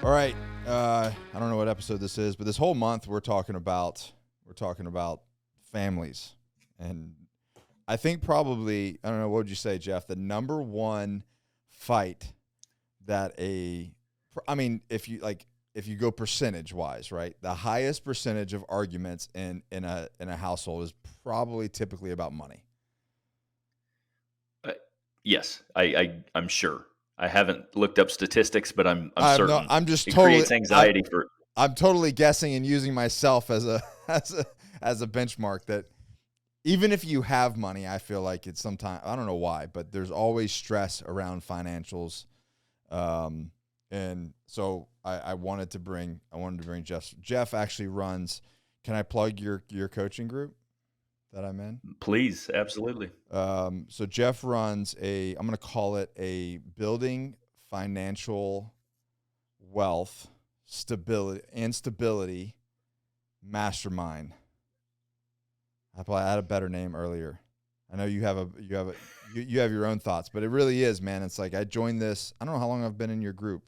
All right. I don't know what episode this is, but this whole month we're talking about families. And I think probably, I don't know, what would you say, Jeff? The number one fight that if you go percentage wise, right? The highest percentage of arguments in a household is probably typically about money. Yes, I'm sure. I haven't looked up statistics, but I'm certain. No, I'm just it totally creates anxiety for. I'm totally guessing and using myself as a benchmark that even if you have money, I feel like it's sometimes, I don't know why, but there's always stress around financials. And so I wanted to bring Jeff actually runs. Can I plug your coaching group that I'm in? Please, absolutely. So Jeff runs I'm going to call it a building financial wealth stability mastermind. I probably had a better name earlier. I know you have your own thoughts, but it really is, man. It's like I joined this. I don't know how long I've been in your group,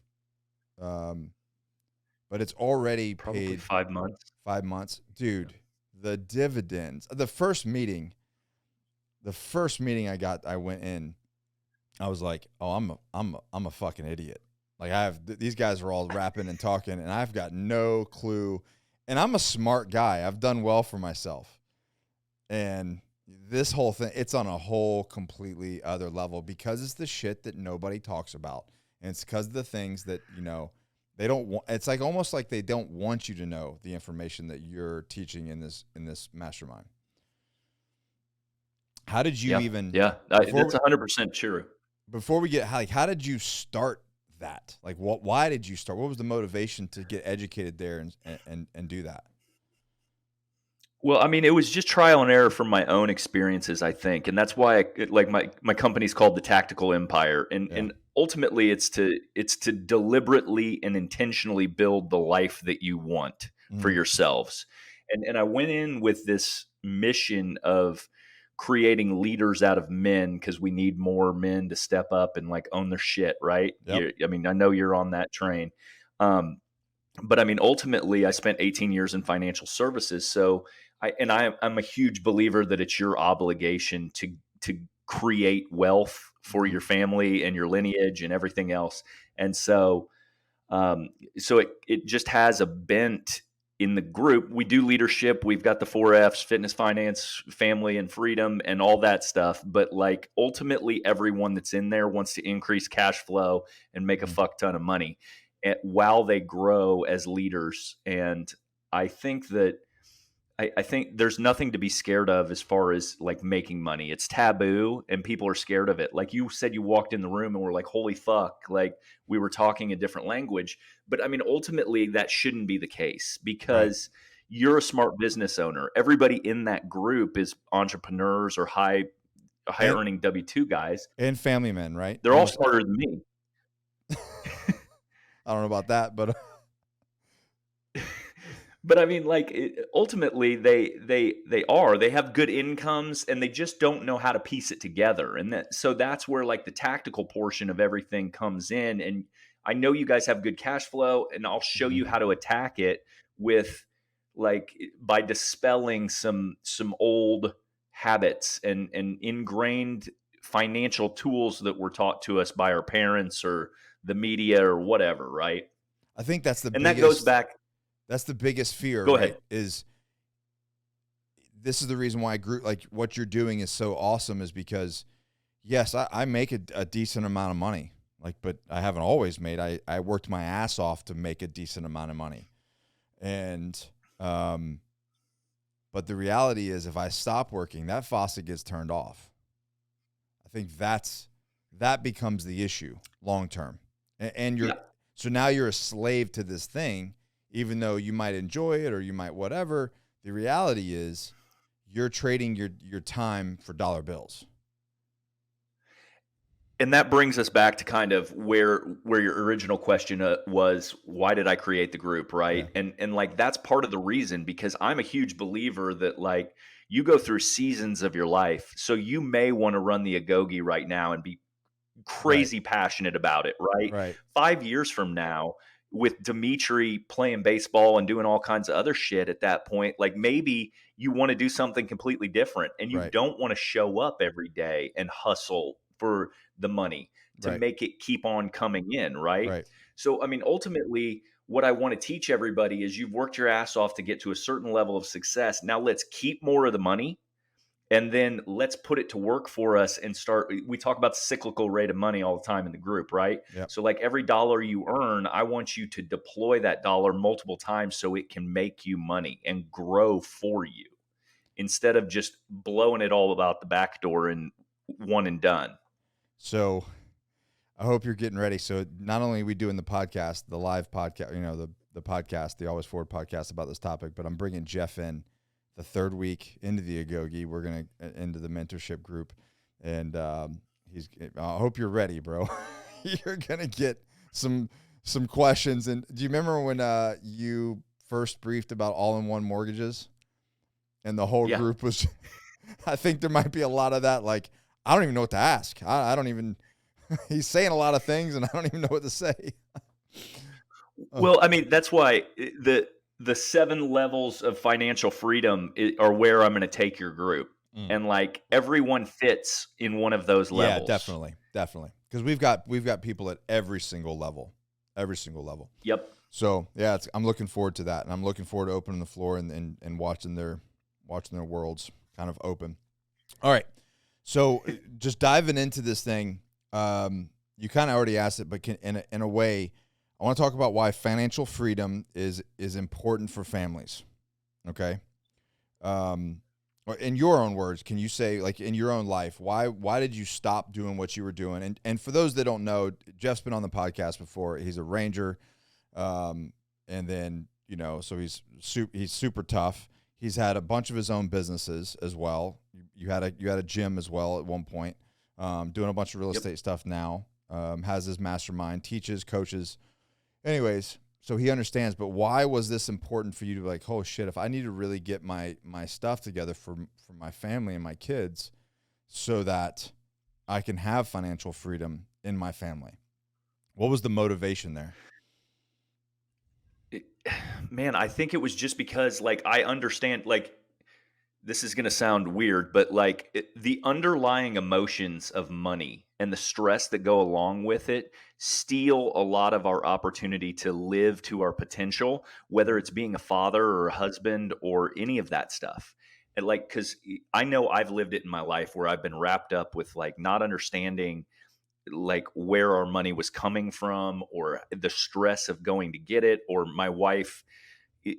but it's already Probably paid 5 months. 5 months, dude. The dividends. The first meeting I went in, I was like, oh, I'm a fucking idiot. Like these guys are all rapping and talking, and I've got no clue. And I'm a smart guy. I've done well for myself. And this whole thing, it's on a whole completely other level because it's the shit that nobody talks about. And it's because of the things that, they don't want. It's like almost like they don't want you to know the information that you're teaching in this mastermind. How did you even? Yeah, that's 100% true. Before we get, how did you start that? Like, why did you start? What was the motivation to get educated there and do that? Well, I mean, it was just trial and error from my own experiences, I think, and that's why my company's called the Tactical Empire, and ultimately it's to deliberately and intentionally build the life that you want for yourselves, and I went in with this mission of creating leaders out of men because we need more men to step up and like own their shit, right? Yep. I mean, I know you're on that train, but I mean, ultimately, I spent 18 years in financial services, so. I'm a huge believer that it's your obligation to create wealth for your family and your lineage and everything else. And so it just has a bent in the group. We do leadership. We've got the 4 F's: fitness, finance, family, and freedom, and all that stuff. But like ultimately, everyone that's in there wants to increase cash flow and make a fuck ton of money while they grow as leaders. And I think that. I think there's nothing to be scared of as far as like making money. It's taboo and people are scared of it. Like you said, you walked in the room and were like, holy fuck, like we were talking a different language. But I mean, ultimately that shouldn't be the case because you're a smart business owner. Everybody in that group is entrepreneurs or high earning W-2 guys. And family men, right? They're all smarter than me. I don't know about that, but... But I mean, like ultimately, they have good incomes, and they just don't know how to piece it together. And so that's where like the tactical portion of everything comes in. And I know you guys have good cash flow, and I'll show you how to attack it with by dispelling some old habits and ingrained financial tools that were taught to us by our parents or the media or whatever, right? I think that's that goes back. That's the biggest fear. Go ahead. This is the reason why like what you're doing is so awesome is because, yes, I make a decent amount of money, but I haven't always made. I worked my ass off to make a decent amount of money, and but the reality is, if I stop working, that faucet gets turned off. I think that becomes the issue long term, and so now you're a slave to this thing. Even though you might enjoy it or you might whatever, the reality is you're trading your time for dollar bills. And that brings us back to kind of where your original question was, why did I create the group, right? Yeah. And like that's part of the reason, because I'm a huge believer that like you go through seasons of your life. So you may want to run the Agoge right now and be crazy passionate about it, right? 5 years from now, with Dimitri playing baseball and doing all kinds of other shit at that point, like maybe you want to do something completely different and you Right. don't want to show up every day and hustle for the money to Right. make it keep on coming in, right? Right. So, I mean, ultimately, what I want to teach everybody is you've worked your ass off to get to a certain level of success. Now let's keep more of the money and then let's put it to work for us and start. We talk about the cyclical rate of money all the time in the group, right? Yep. So like every dollar you earn, I want you to deploy that dollar multiple times so it can make you money and grow for you instead of just blowing it all about the back door and one and done. So I hope you're getting ready. So not only are we doing the podcast, the live podcast, the podcast, the Always Forward podcast about this topic, but I'm bringing Jeff in the third week into the Agoge. We're going to into the mentorship group, and I hope you're ready, bro. You're going to get some questions. And do you remember when you first briefed about all-in-one mortgages and the whole group was, I think there might be a lot of that. Like, I don't even know what to ask. I don't even, he's saying a lot of things and I don't even know what to say. Well, I mean, that's why the 7 levels of financial freedom are where I'm going to take your group. And like everyone fits in one of those levels. Yeah, definitely. Because we've got people at every single level. Yep. So yeah, I'm looking forward to that. And I'm looking forward to opening the floor and watching their worlds kind of open. All right. So just diving into this thing, you kind of already asked it, but in a way, I want to talk about why financial freedom is important for families. Okay. In your own words, can you say, like, in your own life, why did you stop doing what you were doing? And for those that don't know, Jeff's been on the podcast before. He's a Ranger, and then so he's super tough. He's had a bunch of his own businesses as well. You had a gym as well at one point, doing a bunch of real estate stuff now. Has his mastermind, teaches, coaches. Anyways, so he understands, but why was this important for you to be like, oh shit, if I need to really get my stuff together for my family and my kids so that I can have financial freedom in my family? What was the motivation there? Man, I think it was just because like I understand, like, this is going to sound weird, but like the underlying emotions of money and the stress that go along with it steal a lot of our opportunity to live to our potential, whether it's being a father or a husband or any of that stuff. And like, cause I know I've lived it in my life where I've been wrapped up with like not understanding like where our money was coming from or the stress of going to get it, or my wife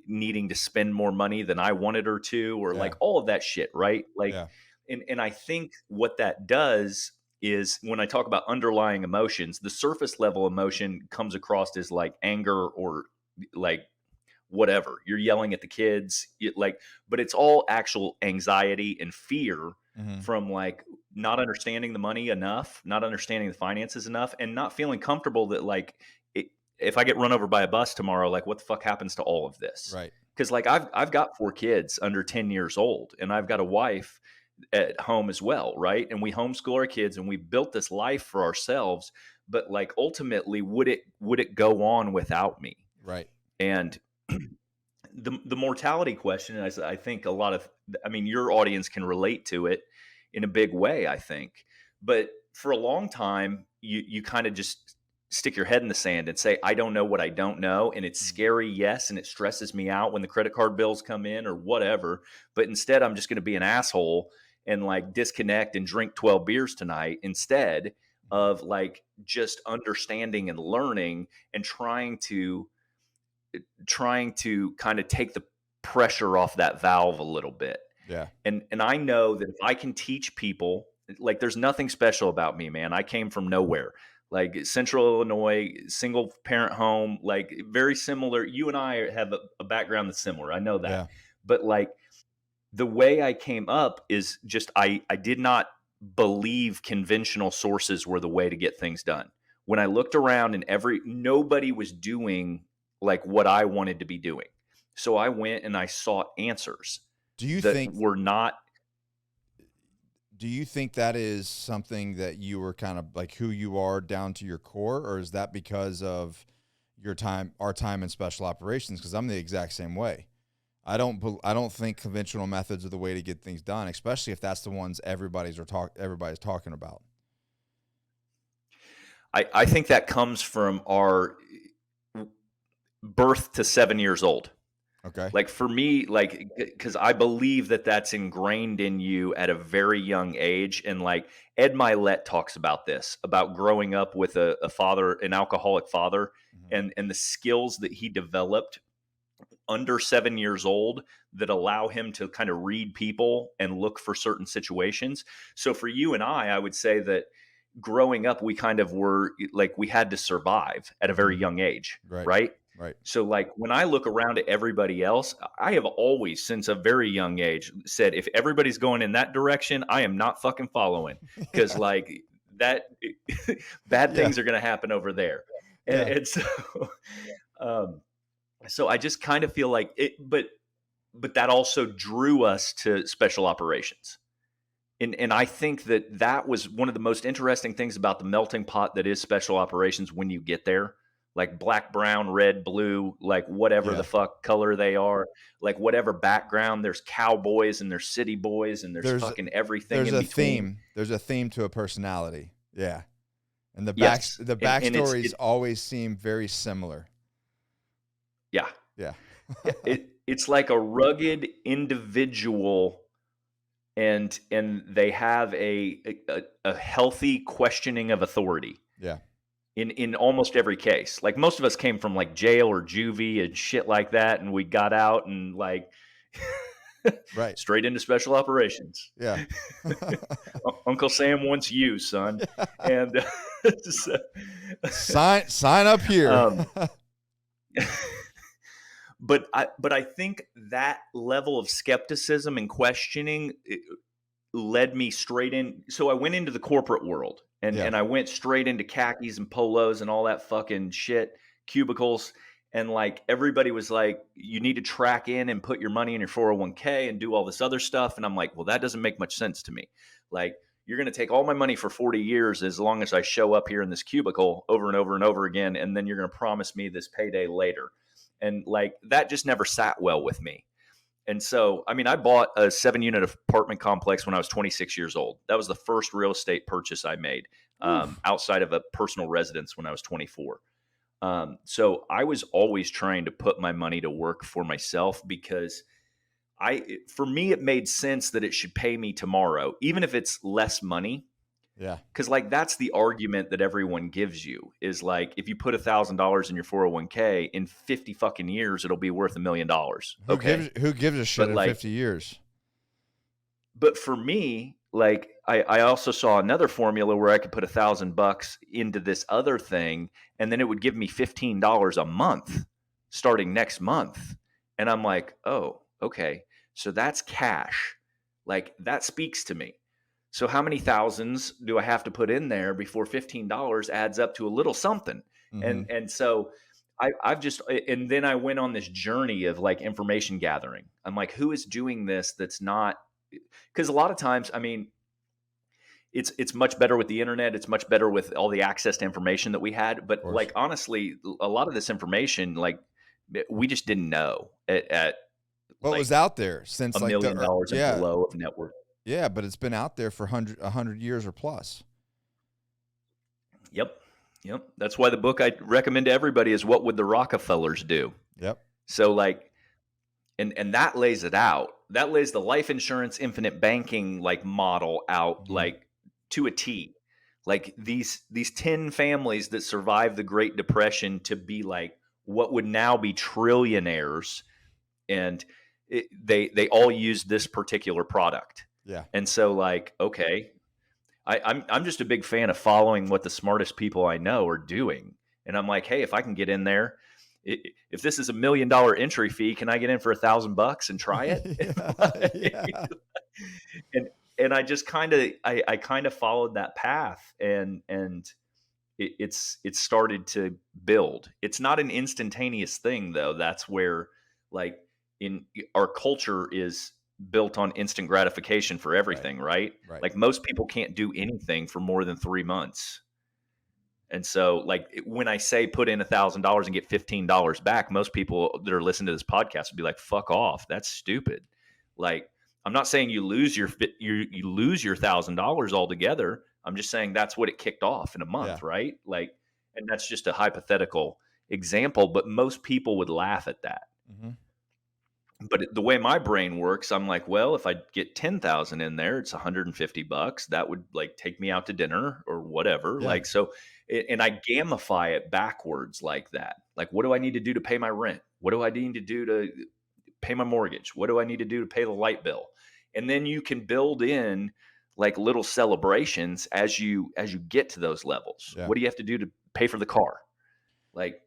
needing to spend more money than I wanted her to, or like all of that shit. Right. Like, and I think what that does is when I talk about underlying emotions, the surface level emotion comes across as like anger or like whatever you're yelling at the kids, but it's all actual anxiety and fear from like not understanding the money enough, not understanding the finances enough, and not feeling comfortable that like, if I get run over by a bus tomorrow, like what the fuck happens to all of this? Right. Because like I've got 4 kids under 10 years old, and I've got a wife at home as well, right? And we homeschool our kids, and we built this life for ourselves. But like ultimately, would it go on without me? Right. And the mortality question, I think a lot of, I mean, your audience can relate to it in a big way, I think. But for a long time, you kind of just stick your head in the sand and say, I don't know what I don't know. And it's scary, yes, and it stresses me out when the credit card bills come in or whatever. But instead, I'm just going to be an asshole and like disconnect and drink 12 beers tonight instead of like just understanding and learning and trying to kind of take the pressure off that valve a little bit. Yeah. And I know that if I can teach people, like, there's nothing special about me, man. I came from nowhere. Like Central Illinois, single parent home, like very similar. You and I have a background that's similar. I know that. Yeah. But like the way I came up is just, I did not believe conventional sources were the way to get things done. When I looked around and nobody was doing like what I wanted to be doing. So I went and I sought answers. Do you think that is something that you were kind of like who you are down to your core, or is that because of, our time in special operations, because I'm the exact same way. I don't think conventional methods are the way to get things done, especially if that's the ones everybody's talking about. I think that comes from our birth to 7 years old. Okay. Like for me, like, because I believe that that's ingrained in you at a very young age. And like Ed Milet talks about this, about growing up with a father, an alcoholic father, and the skills that he developed under 7 years old that allow him to kind of read people and look for certain situations. So for you and I would say that growing up, we kind of were like, we had to survive at a very young age, right? Right. So like when I look around at everybody else, I have always, since a very young age, said, if everybody's going in that direction, I am not fucking following, because like that bad things are going to happen over there. And so, so I just kind of feel like it, but that also drew us to special operations. And I think that was one of the most interesting things about the melting pot that is special operations when you get there. Like black, brown, red, blue, like whatever the fuck color they are, like whatever background. There's cowboys and there's city boys and there's fucking everything in between. There's a theme to a personality. Yeah. And the backstories always seem very similar. Yeah. Yeah. It's like a rugged individual, and they have a healthy questioning of authority. Yeah. In almost every case. Like most of us came from like jail or juvie and shit like that, and we got out and like right straight into special operations. Yeah. Uncle Sam wants you, son. And so, sign up here. But I think that level of skepticism and questioning led me straight in. So I went into the corporate world. And I went straight into khakis and polos and all that fucking shit, cubicles. And like everybody was like, you need to track in and put your money in your 401k and do all this other stuff. And I'm like, well, that doesn't make much sense to me. Like, you're going to take all my money for 40 years as long as I show up here in this cubicle over and over and over again. And then you're going to promise me this payday later. And like, that just never sat well with me. And so, I mean, I bought a 7-unit apartment complex when I was 26 years old. That was the first real estate purchase I made outside of a personal residence when I was 24. So I was always trying to put my money to work for myself, because for me, it made sense that it should pay me tomorrow, even if it's less money. Yeah. Because like that's the argument that everyone gives you, is like, if you put $1,000 in your 401k, in 50 fucking years, it'll be worth $1 million. Okay. Who gives a shit in 50 years? But for me, like I also saw another formula where I could put $1,000 into this other thing, and then it would give me $15 a month starting next month. And I'm like, oh, okay. So that's cash. Like that speaks to me. So how many thousands do I have to put in there before $15 adds up to a little something? Mm-hmm. And so I've just, and then I went on this journey of like information gathering. I'm like, who is doing this that's not, because a lot of times, I mean, it's much better with the internet. It's much better with all the access to information that we had. But like, honestly, a lot of this information, like we just didn't know at what was out there since $1 million and below of net worth. Yeah, but it's been out there for 100 years or plus. Yep. That's why the book I recommend to everybody is What Would the Rockefellers Do? Yep. So like, and that lays it out. That lays the life insurance, infinite banking like model out like to a T. Like these 10 families that survived the Great Depression to be like what would now be trillionaires, and they all use this particular product. Yeah. And so like, okay, I'm just a big fan of following what the smartest people I know are doing. And I'm like, hey, if I can get in there, if this is $1 million entry fee, can I get in for $1,000 and try it? Yeah. And I just kind of followed that path, and it's started to build. It's not an instantaneous thing though. That's where like in our culture is built on instant gratification for everything, right? Right. Like most people can't do anything for more than 3 months. And so, like, when I say put in $1,000 and get $15 back, most people that are listening to this podcast would be like, "Fuck off, that's stupid." Like, I'm not saying you lose you lose your $1,000 altogether. I'm just saying that's what it kicked off in a Yeah. month, right? Like, and that's just a hypothetical example, but most people would laugh at that. Mm-hmm. But the way my brain works, I'm like, well, if I get 10,000 in there, it's $150. That would like take me out to dinner or whatever. Yeah. Like, so, and I gamify it backwards like that. Like, what do I need to do to pay my rent? What do I need to do to pay my mortgage? What do I need to do to pay the light bill? And then you can build in like little celebrations as you get to those levels. Yeah. What do you have to do to pay for the car? Like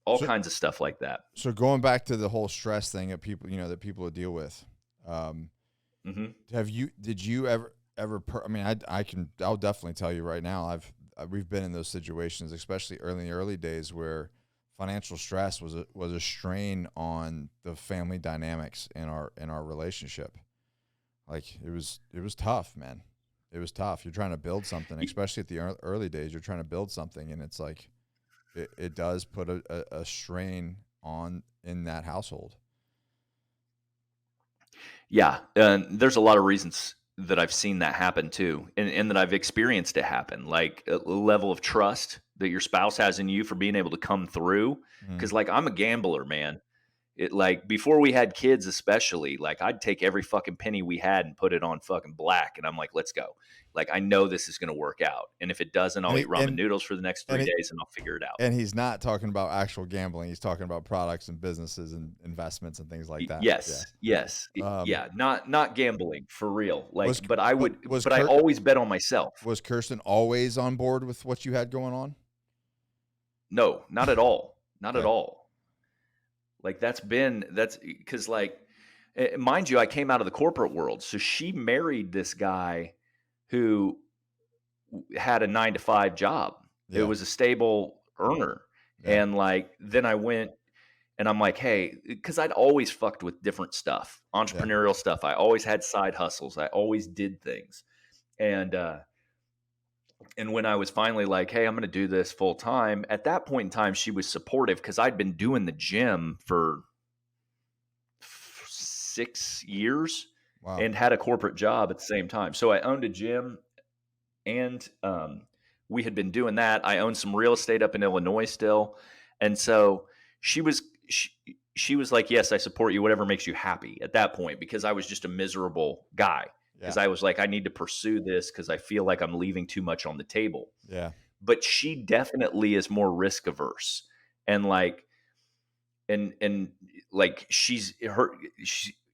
all So, kinds of stuff like that. so going back to the whole stress thing that people, that people deal with, Hmm. did you ever, I mean, I'll definitely tell you right now, we've been in those situations, especially in the early days where financial stress was a strain on the family dynamics in our relationship. Like it was tough, man. It was tough. You're trying to build something, especially at the early days, you're trying to build something, and it's like, it does put a strain on in that household. Yeah, and there's a lot of reasons that I've seen that happen too, and that I've experienced it happen. Like a level of trust that your spouse has in you for being able to come through. Mm. Because like I'm a gambler, man. It like before we had kids, especially, like I'd take every fucking penny we had and put it on fucking black, and I'm like, let's go. Like I know this is going to work out, and if it doesn't, I'll And, eat ramen noodles for the next and 3 days, and I'll figure it out. and he's not talking about actual gambling. He's talking about products and businesses and investments and things like that. Yes, yes, Yeah. yeah. Not gambling for real. Was Like, but I would, was but I always bet on myself. was Kirsten always on board with what you had going on? No, not at all. Not at Okay. all. Like that's because like, mind you, I came out of the corporate world. So she married this guy who had a 9 to 5 job. It Yeah. was a stable earner. Yeah. And like, then I went and I'm like, hey, because I'd always fucked with different stuff, Yeah. entrepreneurial stuff. I always had side hustles. I always did things. And when I was finally like, hey, I'm going to do this full time, at that point in time, she was supportive because I'd been doing the gym for 6 years Wow. and had a corporate job at the same time. So I owned a gym and we had been doing that. I owned some real estate up in Illinois still. And so she was like, yes, I support you, whatever makes you happy at that point, because I was just a miserable guy. Because I was like, I need to pursue this because I feel like I'm leaving too much on the table. Yeah. But she definitely is more risk averse. And like, and like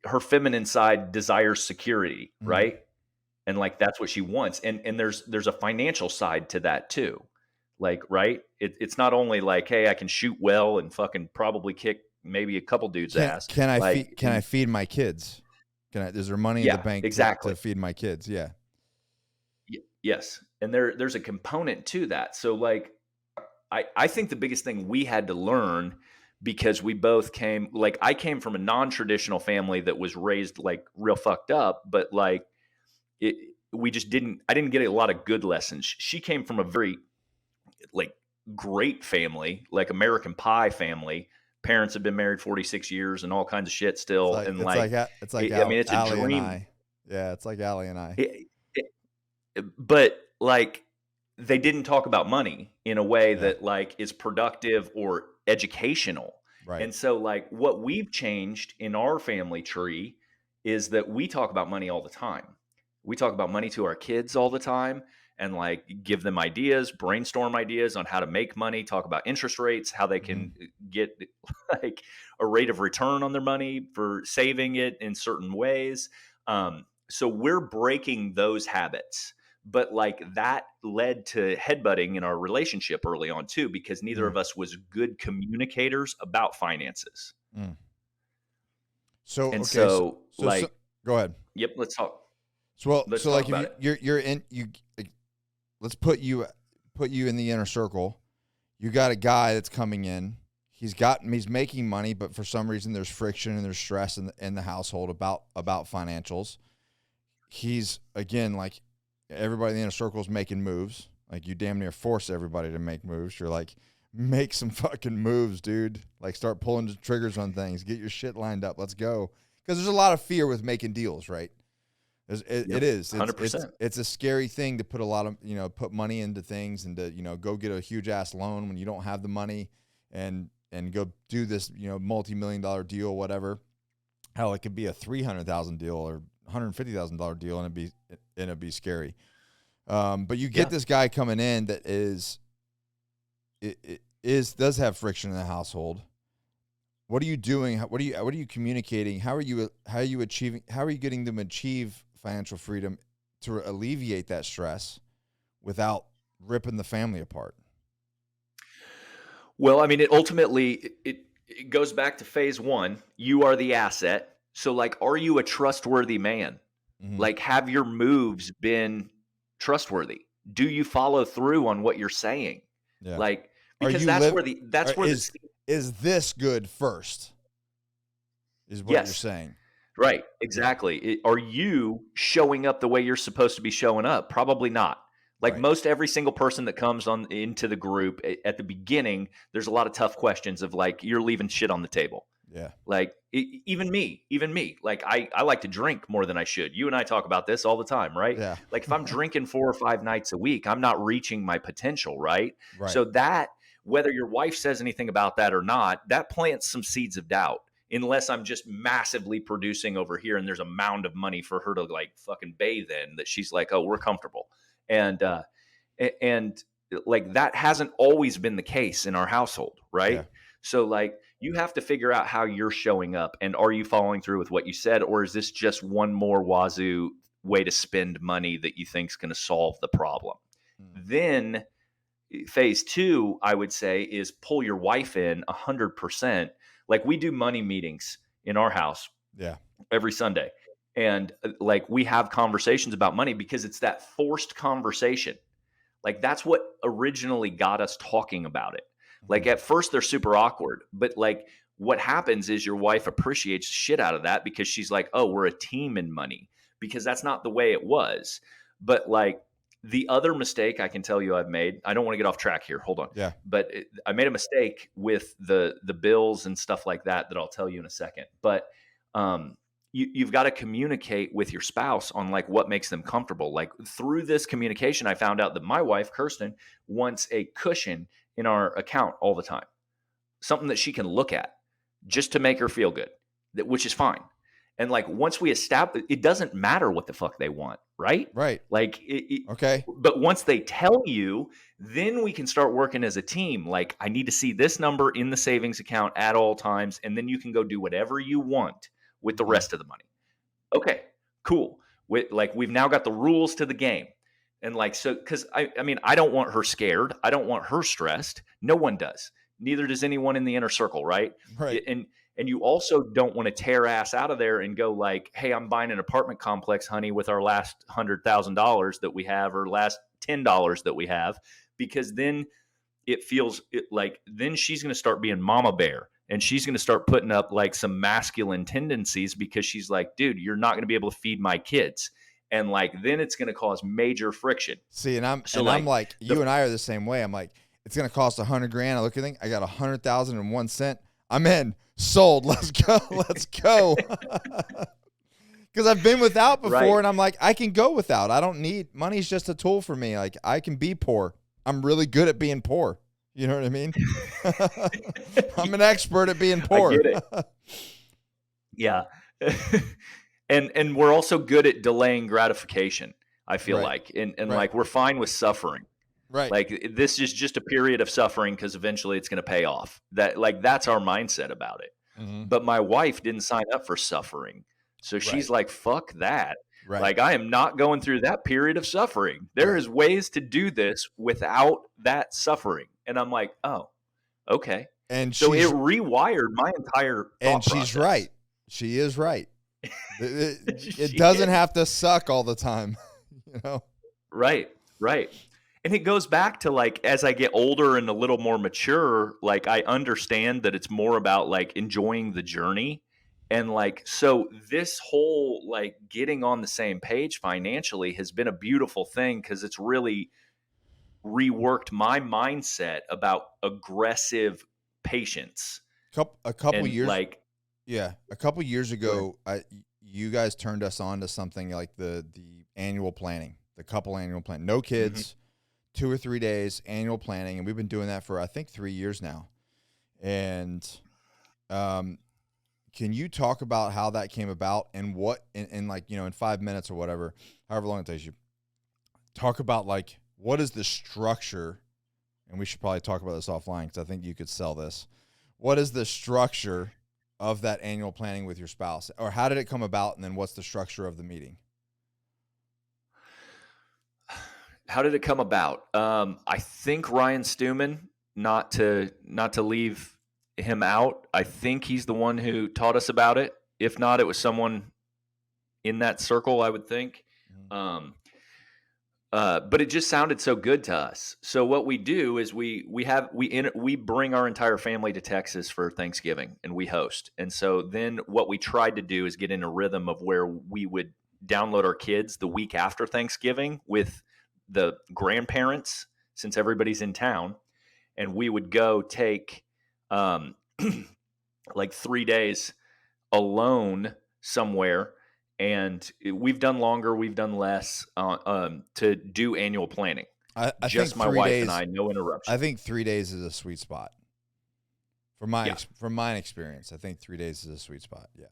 her feminine side desires security, Mhm. right? And like that's what she wants. And there's a financial side to that too. Like, right? It's not only like, hey, I can shoot well and fucking probably kick maybe a couple dudes' ass. Can I Like, feed my kids? Is there money in the yeah, bank exactly. to feed my kids? Yeah. Yes. And there's a component to that. So like I think the biggest thing we had to learn, because we both came, like I came from a non-traditional family that was raised like real fucked up, but like I didn't get a lot of good lessons. She came from a very like great family, like American Pie family. Parents have been married 46 years and all kinds of shit still. It's And like I mean, it's a Allie and dream. I. Yeah, it's like Allie and I. But like they didn't talk about money in a way Yeah. that like is productive or educational. Right. And so like what we've changed in our family tree is that we talk about money all the time. We talk about money to our kids all the time and like give them ideas, brainstorm ideas on how to make money, talk about interest rates, how they can get like a rate of return on their money for saving it in certain ways. So we're breaking those habits. But like that led to headbutting in our relationship early on too, because neither of us was good communicators about finances. Mm. So And okay, so like, go ahead. Yep, let's talk. Let's talk about if you're in let's put you in the inner circle. You got a guy that's coming in. He's making money, but for some reason there's friction and there's stress in the household about financials. He's again like everybody in the inner circle is making moves. Like, you damn near force everybody to make moves. You're like, make some fucking moves, dude. Like, start pulling the triggers on things. Get your shit lined up. Let's go. Because there's a lot of fear with making deals, right? It is. 100%. It's a scary thing to put a lot of, put money into things and to, go get a huge ass loan when you don't have the money and go do this, multi-million-dollar deal, whatever. Hell, it could be a $300,000 deal or $150,000 deal and it'd be scary. But you get this guy coming in that does have friction in the household. What are you doing? What are you communicating? How are you getting them to achieve financial freedom to alleviate that stress without ripping the family apart? Well, I mean, it goes back to phase one. You are the asset. So, like, are you a trustworthy man? Mm-hmm. Like, have your moves been trustworthy? Do you follow through on what you're saying? Yeah. Like, because is this good first? Is what you're saying. Right. Exactly. Are you showing up the way you're supposed to be showing up? Probably not. Like, most every single person that comes into the group at the beginning, there's a lot of tough questions of like, you're leaving shit on the table. Yeah. Like, even me, like I like to drink more than I should. You and I talk about this all the time, right? Yeah. Like, if I'm drinking 4 or 5 nights a week, I'm not reaching my potential, right? Right. So that, whether your wife says anything about that or not, that plants some seeds of doubt. Unless I'm just massively producing over here and there's a mound of money for her to like fucking bathe in, that she's like, oh, we're comfortable. And like, that hasn't always been the case in our household, right? Yeah. So like, you have to figure out how you're showing up, and are you following through with what you said, or is this just one more wazoo way to spend money that you think is going to solve the problem? Then phase two, I would say, is pull your wife in 100%. Like, we do money meetings in our house every Sunday. And like, we have conversations about money because it's that forced conversation. Like, that's what originally got us talking about it. Like, at first they're super awkward, but like, what happens is your wife appreciates the shit out of that because she's like, oh, we're a team in money, because that's not the way it was. But like, the other mistake I can tell you I've made, I don't want to get off track here. Hold on. Yeah. But I made a mistake with the bills and stuff like that I'll tell you in a second. But you've got to communicate with your spouse on like what makes them comfortable. Like, through this communication, I found out that my wife, Kirsten, wants a cushion in our account all the time. Something that she can look at just to make her feel good, which is fine. And like, once we establish, it doesn't matter what the fuck they want, right? Right. Like, okay. But once they tell you, then we can start working as a team. Like, I need to see this number in the savings account at all times, and then you can go do whatever you want with the rest of the money. Okay, cool. We've now got the rules to the game. And like, so, because I mean, I don't want her scared. I don't want her stressed. No one does. Neither does anyone in the inner circle, right? Right. And you also don't want to tear ass out of there and go like, hey, I'm buying an apartment complex, honey, with our last $100,000 that we have, or last $10 that we have, because then it feels like then she's going to start being mama bear, and she's going to start putting up like some masculine tendencies because she's like, dude, you're not going to be able to feed my kids. And like, then it's going to cause major friction. See, and I'm like, you and I are the same way. I'm like, it's going to cost $100,000. I look at it, I got 100,001 cents. I'm in. Sold. Let's go. Let's go. Because I've been without before, and I'm like, I can go without. I don't need money's just a tool for me. Like, I can be poor. I'm really good at being poor. You know what I mean? I'm an expert at being poor. I get it. Yeah. And we're also good at delaying gratification, I feel like. And like, we're fine with suffering. Right. Like, this is just a period of suffering because eventually it's going to pay off. That's our mindset about it. Mm-hmm. But my wife didn't sign up for suffering. So she's like, fuck that. Right. Like, I am not going through that period of suffering. There is ways to do this without that suffering. And I'm like, oh, okay. And so it rewired my entire thought process. She's right. She is right. It doesn't have to suck all the time, you know? Right. And it goes back to like, as I get older and a little more mature, like, I understand that it's more about like enjoying the journey. And like, so this whole like getting on the same page financially has been a beautiful thing, because it's really reworked my mindset about aggressive patience. A couple And years, like, a couple years go ahead. ago, you guys turned us on to something like the annual planning, the couple annual plan. No kids, 2 or 3 days annual planning, and we've been doing that for I think 3 years now. And can you talk about how that came about and what in like, in 5 minutes or whatever, however long it takes you, talk about like what is the structure, and we should probably talk about this offline because I think you could sell this. What is the structure of that annual planning with your spouse, or how did it come about, and then what's the structure of the meeting? How did it come about? I think Ryan Stewman, not to leave him out, I think he's the one who taught us about it. If not, it was someone in that circle, I would think. But it just sounded so good to us. So what we do is we bring our entire family to Texas for Thanksgiving, and we host. And so then what we tried to do is get in a rhythm of where we would download our kids the week after Thanksgiving with the grandparents, since everybody's in town, and we would go take like 3 days alone somewhere. And we've done longer, we've done less to do annual planning. I Just think my 3 wife days, and I, no interruption. I think 3 days is a sweet spot. From my experience, I think 3 days is a sweet spot. Yeah.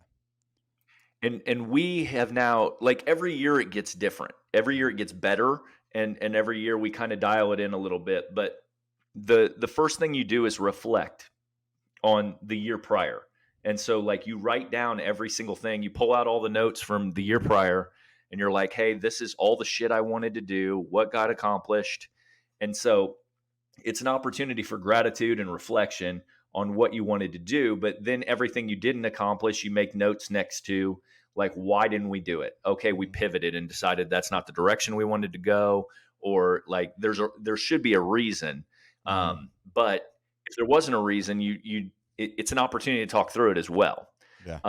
And we have now, like, every year it gets different. Every year it gets better, and every year we kind of dial it in a little bit. But the first thing you do is reflect on the year prior. And so, like, you write down every single thing. You pull out all the notes from the year prior, and you're like, hey, this is all the shit I wanted to do, what got accomplished. And so it's an opportunity for gratitude and reflection on what you wanted to do. But then everything you didn't accomplish, you make notes next to, like, why didn't we do it? Okay, we pivoted and decided that's not the direction we wanted to go, or like there should be a reason. But if there wasn't a reason, it's an opportunity to talk through it as well. Yeah.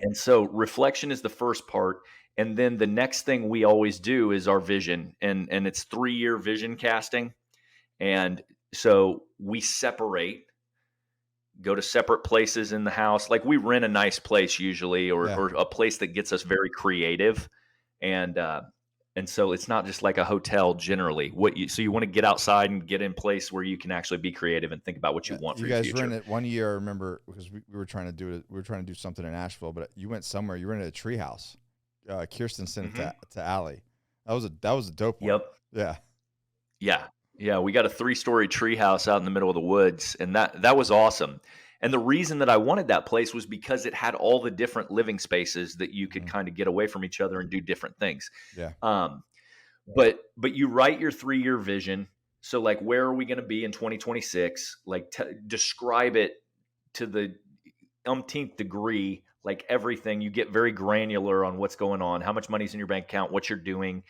And so reflection is the first part. And then the next thing we always do is our vision, and it's 3-year vision casting. And so we separate, go to separate places in the house. Like, we rent a nice place usually, or a place that gets us very creative. And so it's not just like a hotel generally. So you want to get outside and get in place where you can actually be creative and think about what you want for your future. You guys rented one year, I remember, because we were trying to do it. We were trying to do something in Asheville, but you went somewhere. You rented a tree house. Kirsten sent it to Allie. That was a dope one. Yep. Yeah. We got a 3-story tree house out in the middle of the woods, and that was awesome. And the reason that I wanted that place was because it had all the different living spaces that you could kind of get away from each other and do different things. Yeah. But you write your 3-year vision. So, like, where are we going to be in 2026? Like, describe it to the umpteenth degree, like everything. You get very granular on what's going on, how much money's in your bank account, what you're doing,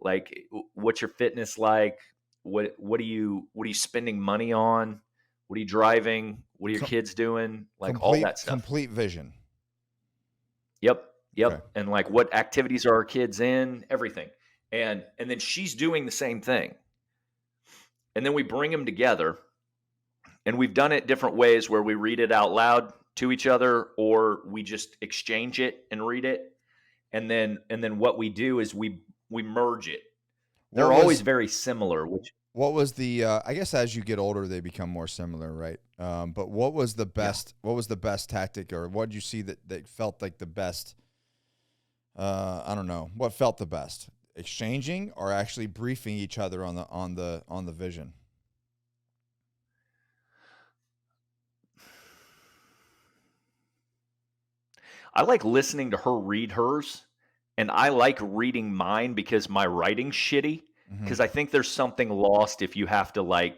like, what's your fitness like, what are you spending money on, what are you driving, what are your kids doing, like all that stuff. Complete vision. Yep. Okay. And like, what activities are our kids in, everything. And then she's doing the same thing. And then we bring them together, and we've done it different ways, where we read it out loud to each other, or we just exchange it and read it. And then what we do is we merge it. They're always very similar. What was the? I guess as you get older, they become more similar, right? But what was the best? Yeah. What was the best tactic, or what did you see that felt like the best? I don't know. What felt the best? Exchanging or actually briefing each other on the vision? I like listening to her read hers, and I like reading mine because my writing's shitty. Because I think there's something lost if you have to, like,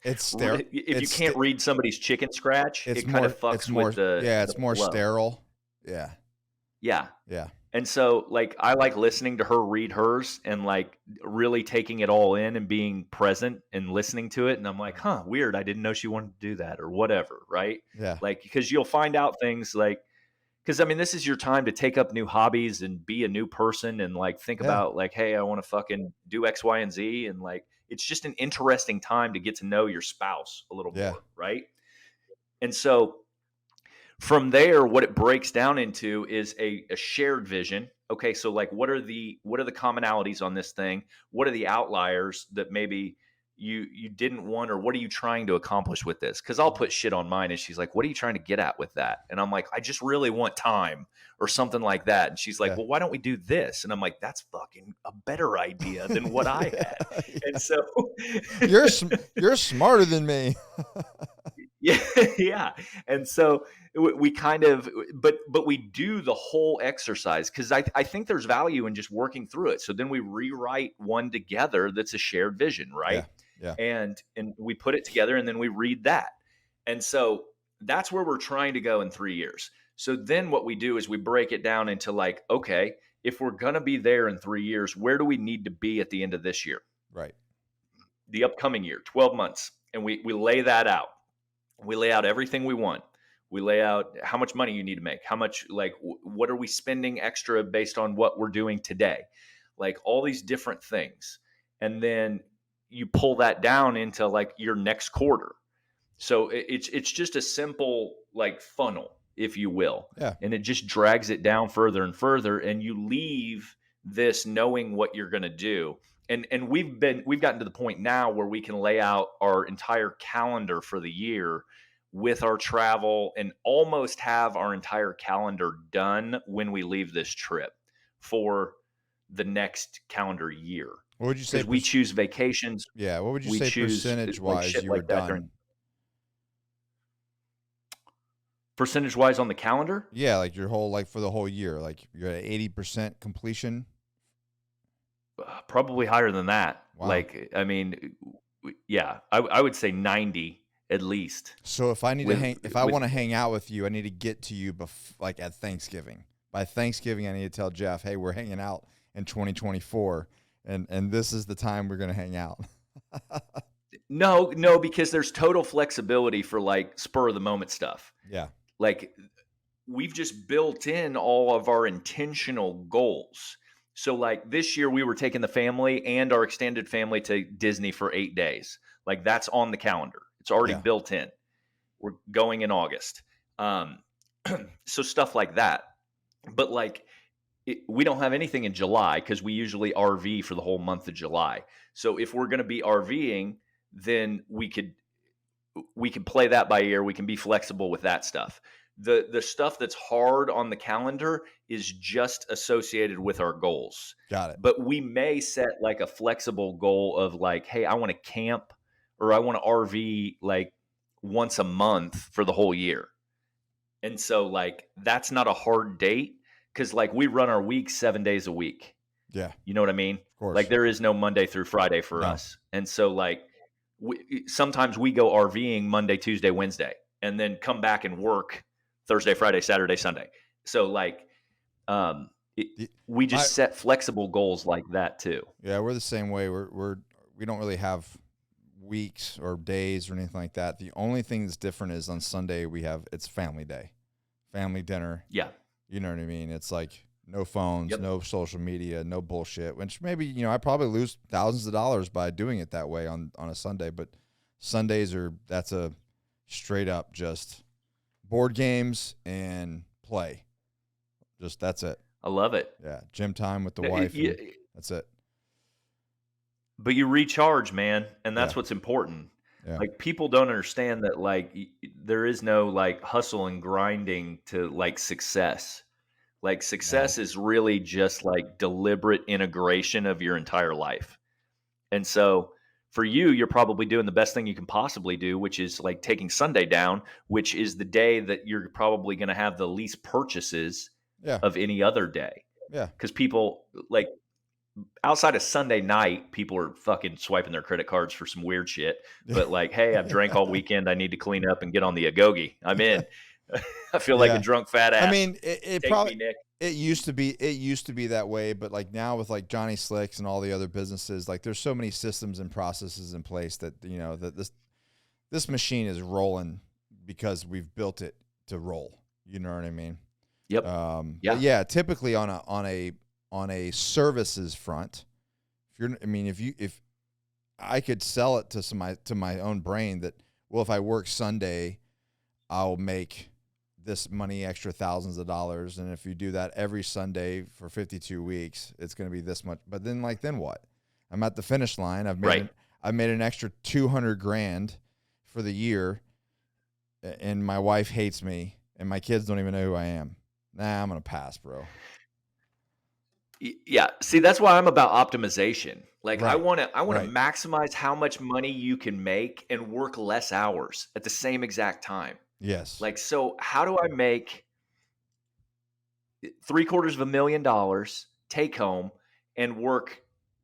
it's sterile. If you can't read somebody's chicken scratch, it kind of fucks with the it's more flow. sterile. Yeah. And so, like, I like listening to her read hers and, like, really taking it all in and being present and listening to it. And I'm like, weird. I didn't know she wanted to do that, or whatever. Right. Yeah. Like, because you'll find out things like, Because I mean, this is your time to take up new hobbies and be a new person and like think Yeah. about like, hey, I want to fucking do X, Y, and Z. And like, it's just an interesting time to get to know your spouse a little Yeah. more. Right. And so from there, what it breaks down into is a shared vision. Okay. So like, what are the commonalities on this thing? What are the outliers that maybe you didn't want, or what are you trying to accomplish with this? Because I'll put shit on mine and she's like, what are you trying to get at with that? And I'm like, I just really want time or something like that. And she's like, Yeah. well, why don't we do this? And I'm like, that's fucking a better idea than what I had. And so You're smarter than me. yeah, yeah. And so we kind of, but we do the whole exercise because I think there's value in just working through it. So then we rewrite one together that's a shared vision, right? Yeah. Yeah. And we put it together and then we read that. And so that's where we're trying to go in 3 years. So then what we do is we break it down into like, okay, if we're going to be there in 3 years, where do we need to be at the end of this year? Right. The upcoming year, 12 months. And we lay that out. We lay out everything we want. We lay out how much money you need to make, how much, like, what are we spending extra based on what we're doing today? Like all these different things. And then you pull that down into like your next quarter. So it's just a simple like funnel, if you will. Yeah. And it just drags it down further and further. And you leave this knowing what you're going to do. And we've gotten to the point now where we can lay out our entire calendar for the year with our travel and almost have our entire calendar done when we leave this trip for the next calendar year. What would you say? Because we choose vacations. Yeah. What would you We say choose, percentage like, wise shit you were like that done? during- Percentage wise on the calendar? Yeah, like your whole, like for the whole year, like you're at 80% completion. Probably higher than that. Wow. Like, I mean, yeah, I would say 90 at least. So if I need With- to hang, if I with- want to hang out with you, I need to get to you like at Thanksgiving. By Thanksgiving, I need to tell Jeff, hey, we're hanging out in 2024, and this is the time we're gonna hang out. No, because there's total flexibility for like spur of the moment stuff. Yeah. Like we've just built in all of our intentional goals. So like this year we were taking the family and our extended family to Disney for 8 days. Like that's on the calendar. It's already Yeah. built in. We're going in August. So stuff like that. But like we don't have anything in July because we usually RV for the whole month of July. So if we're going to be RVing, then we could play that by ear. We can be flexible with that stuff. The stuff that's hard on the calendar is just associated with our goals. Got it. But we may set like a flexible goal of like, hey, I want to camp or I want to RV like once a month for the whole year. And so like that's not a hard date because like we run our week 7 days a week. Yeah. You know what I mean? Of course. Like there is no Monday through Friday for No. us. And so like sometimes we go RVing Monday, Tuesday, Wednesday, and then come back and work Thursday, Friday, Saturday, Sunday. So like we just set flexible goals like that too. Yeah, we're the same way. We don't really have weeks or days or anything like that. The only thing that's different is on Sunday it's family day, family dinner. Yeah. You know what I mean? It's like no phones, Yep. no social media, no bullshit, which maybe, I probably lose thousands of dollars by doing it that way on a Sunday, but Sundays that's a straight up just board games and play. Just, that's it. I love it. Yeah. Gym time with the wife. That's it. But you recharge, man. And that's Yeah. what's important. Yeah. Like people don't understand that like there is no like hustle and grinding to like success. Like success is really just like deliberate integration of your entire life. And so for you, you're probably doing the best thing you can possibly do, which is like taking Sunday down, which is the day that you're probably going to have the least purchases of any other day. Yeah. Because people like outside of Sunday night, people are fucking swiping their credit cards for some weird shit. But like, hey, I've drank all weekend. I need to clean up and get on the Agoge. I'm in. I feel like a drunk fat ass. I mean, it Take probably me, Nick. it used to be that way, but like now with like Johnny Slicks and all the other businesses, like there's so many systems and processes in place that that this machine is rolling because we've built it to roll. You know what I mean? Yep. But Yeah. yeah, typically on a services front, if I could sell it to my own brain that, well, if I work Sunday, I'll make this money, extra thousands of dollars, and if you do that every Sunday for 52 weeks, it's going to be this much. But then what? I'm at the finish line. I've made an extra 200 grand for the year, and my wife hates me, and my kids don't even know who I am. Nah, I'm going to pass, bro. Yeah. See, that's why I'm about optimization. Like I Right. want to Right. maximize how much money you can make and work less hours at the same exact time. Yes. Like, so how do I make $750,000 take home and work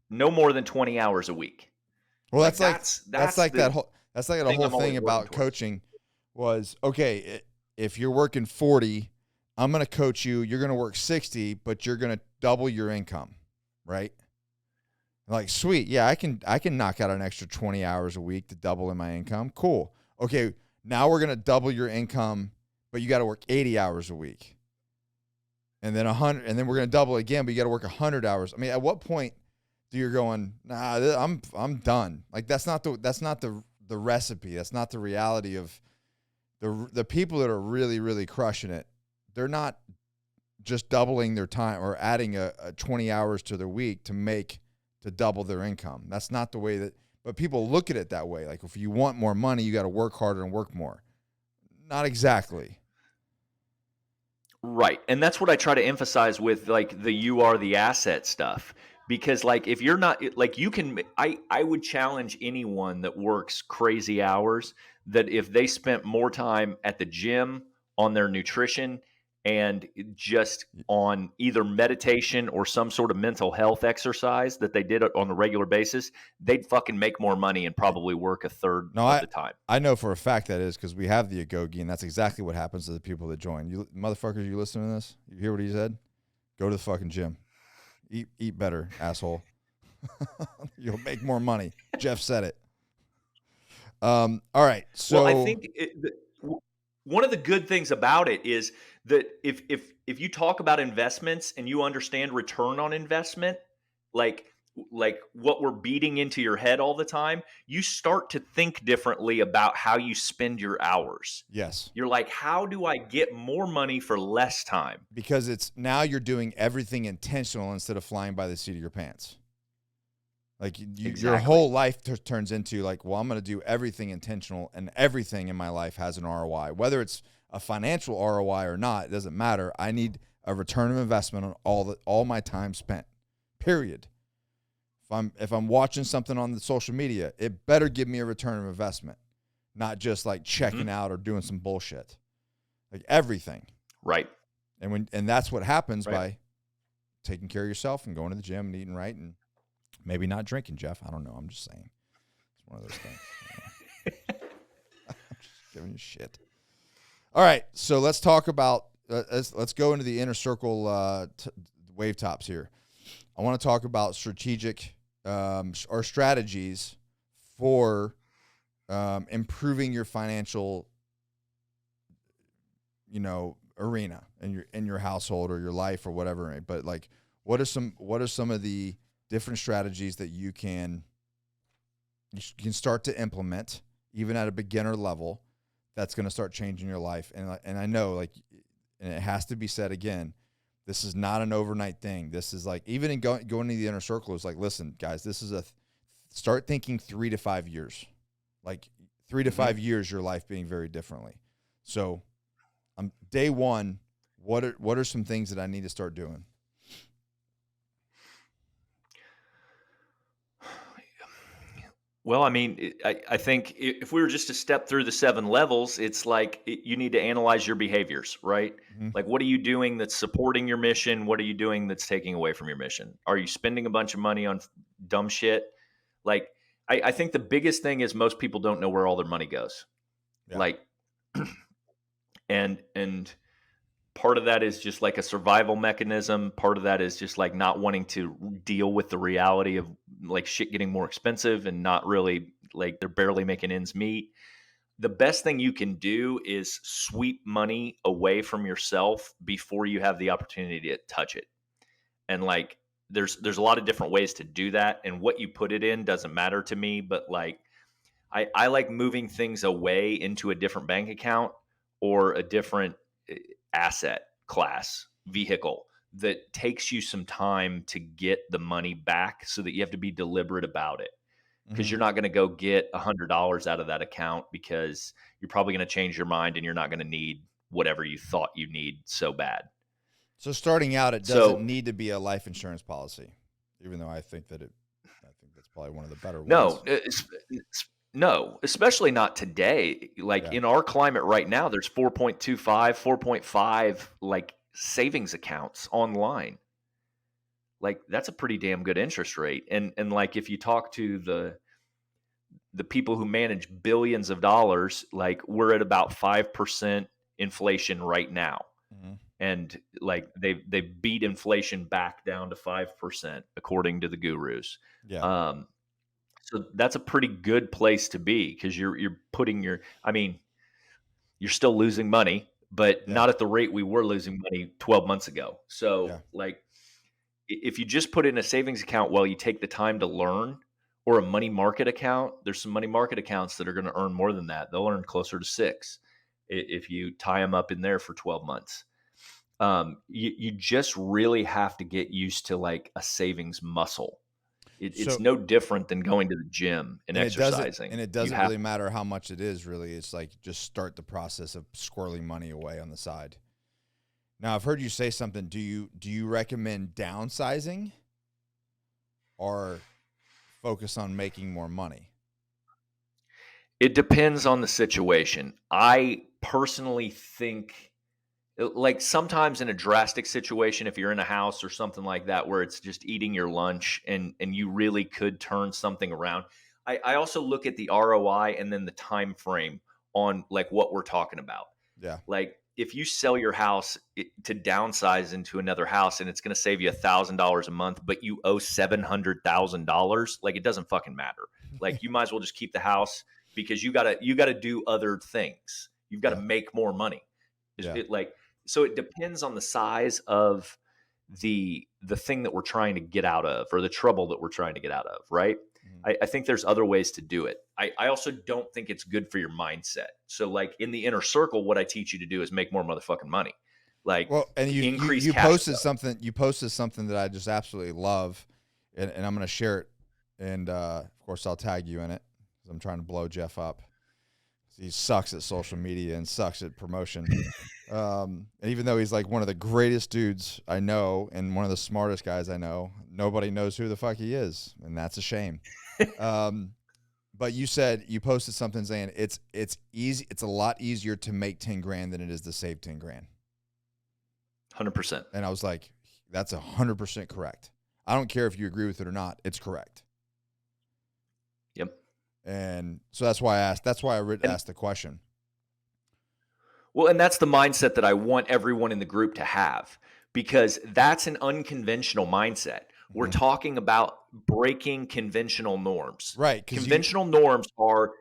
no more than 20 hours a week? Well, Like that's that's like that the whole that's like the thing whole I'm always thing working about towards. coaching was, okay, if you're working 40, I'm going to coach you, you're going to work 60, but you're going to double your income, right? Like, sweet. Yeah, I can knock out an extra 20 hours a week to double in my income. Cool. Okay, now we're going to double your income, but you got to work 80 hours a week. And then 100, and then we're going to double again, but you got to work 100 hours. I mean, at what point do you're going, nah, I'm done. Like, that's not the recipe. That's not the reality of the people that are really, really crushing it. They're not just doubling their time or adding a 20 hours to their week to double their income. That's not the way that, but people look at it that way. Like, if you want more money, you got to work harder and work more. Not exactly. Right. And that's what I try to emphasize with like the you are the asset stuff. Because like if you're not like you can I would challenge anyone that works crazy hours that if they spent more time at the gym on their nutrition and just on either meditation or some sort of mental health exercise that they did on a regular basis, they'd fucking make more money and probably work a third No, of the time. I know for a fact that is because we have the Agoge, and that's exactly what happens to the people that join. You motherfuckers, you listening to this? You hear what he said? Go to the fucking gym. Eat better, asshole. You'll make more money. Jeff said it. All right. So Well, I think one of the good things about it is that if you talk about investments and you understand return on investment, like what we're beating into your head all the time, you start to think differently about how you spend your hours. yes, You're like, how do I get more money for less time? because it's now you're doing everything intentional instead of flying by the seat of your pants. Like your Exactly. whole life turns into like, well, I'm going to do everything intentional, and everything in my life has an ROI. Whether it's a financial ROI or not, it doesn't matter. I need a return of investment on all my time spent. Period. If I'm watching something on the social media, it better give me a return of investment, not just like checking out or doing some bullshit. Like everything. Right. And that's what happens Right. by taking care of yourself and going to the gym and eating right and maybe not drinking, Jeff. I don't know. I'm just saying. It's one of those things. I'm just giving you shit. All right. So let's talk about, let's go into the inner circle wave tops here. I want to talk about strategic or strategies for improving your financial, arena in your household or your life or whatever. But like, what are some of the different strategies that you can start to implement even at a beginner level that's going to start changing your life? And I know, like, and it has to be said again, this is not an overnight thing. This is like, even in going to the inner circle, is like, listen, guys, this is start thinking 3 to 5 years, like 3 to 5 years, your life being very differently. So day one, what are some things that I need to start doing? Well, I mean, I think if we were just to step through the 7 levels, it's like you need to analyze your behaviors, right? Mm-hmm. Like, what are you doing that's supporting your mission? What are you doing that's taking away from your mission? Are you spending a bunch of money on dumb shit? Like, I think the biggest thing is most people don't know where all their money goes. Yeah. Like, and part of that is just like a survival mechanism. Part of that is just like not wanting to deal with the reality of like shit getting more expensive and not really, like, they're barely making ends meet. the best thing you can do is sweep money away from yourself before you have the opportunity to touch it. And like, there's a lot of different ways to do that. And what you put it in doesn't matter to me, but like, I like moving things away into a different bank account or a different asset class vehicle that takes you some time to get the money back, so that you have to be deliberate about it, because Mhm. you're not going to go get $100 out of that account, because you're probably going to change your mind and you're not going to need whatever you thought you need so bad. So starting out, it doesn't So need to be a life insurance policy, even though I think that's probably one of the better no, ones. no, especially not today. Like Yeah. in our climate right now, there's 4.25, 4.5 like savings accounts online. Like that's a pretty damn good interest rate. And like if you talk to the people who manage billions of dollars, like we're at about 5% inflation right now. Mhm. And like they beat inflation back down to 5% according to the gurus. Yeah. Um, so that's a pretty good place to be, because you're putting your, I mean, you're still losing money, but Yeah. not at the rate we were losing money 12 months ago. So Yeah. like if you just put in a savings account while you take the time to learn, or a money market account, there's some money market accounts that are going to earn more than that. They'll earn closer to 6 if you tie them up in there for 12 months. You just really have to get used to like a savings muscle. It's So no different than going to the gym and and exercising. it You doesn't have really matter how much it is, really. It's like just start the process of squirreling money away on the side. Now, I've heard you say something. Do you recommend downsizing or focus on making more money? It depends on the situation. I personally think, like sometimes in a drastic situation, if you're in a house or something like that where it's just eating your lunch and you really could turn something around. I also look at the ROI and then the time frame on like what we're talking about. Yeah. Like if you sell your house to downsize into another house and it's going to save you $1,000 a month, but you owe $700,000, like it doesn't fucking matter. Like you might as well just keep the house, because you gotta do other things. You've got to Yeah. make more money. Yeah. Like, so it depends on the size of the thing that we're trying to get out of, or the trouble that we're trying to get out of, right? Mhm. I think there's other ways to do it. I also don't think it's good for your mindset. So like in the inner circle, what I teach you to do is make more motherfucking money. Like Well, and you increase you cash posted flow. something. You posted something that I just absolutely love, and I'm gonna share it. And of course, I'll tag you in it, 'cause I'm trying to blow Jeff up. He sucks at social media and sucks at promotion. And even though he's like one of the greatest dudes I know and one of the smartest guys I know, nobody knows who the fuck he is, and that's a shame. Um, but you posted something saying it's easy. It's a lot easier to make 10 grand than it is to save 10 grand. 100%. And I was like, that's 100% correct. I don't care if you agree with it or not. It's correct. Yep. And so that's why I asked. That's why I And asked the question. well, and that's the mindset that I want everyone in the group to have, because that's an unconventional mindset. We're Mhm. talking about breaking conventional norms. Right. Because Conventional norms are,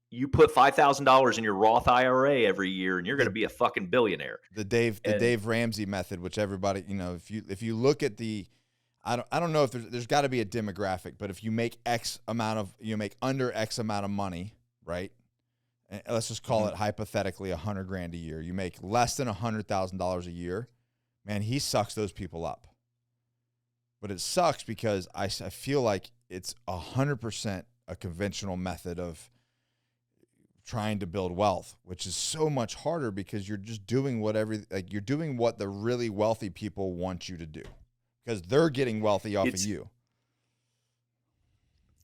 you put $5,000 in your Roth IRA every year and you're going to the be a fucking billionaire. the And Dave Ramsey method, which everybody, if you look at the, I don't know if there's got to be a demographic, but if you make you make under X amount of money, right? And let's just call it hypothetically 100 grand a year. You make less than $100,000 a year, man, he sucks those people up. But it sucks because I feel like it's 100% a conventional method of trying to build wealth, which is so much harder because you're just doing you're doing what the really wealthy people want you to do, because they're getting wealthy off of it's you.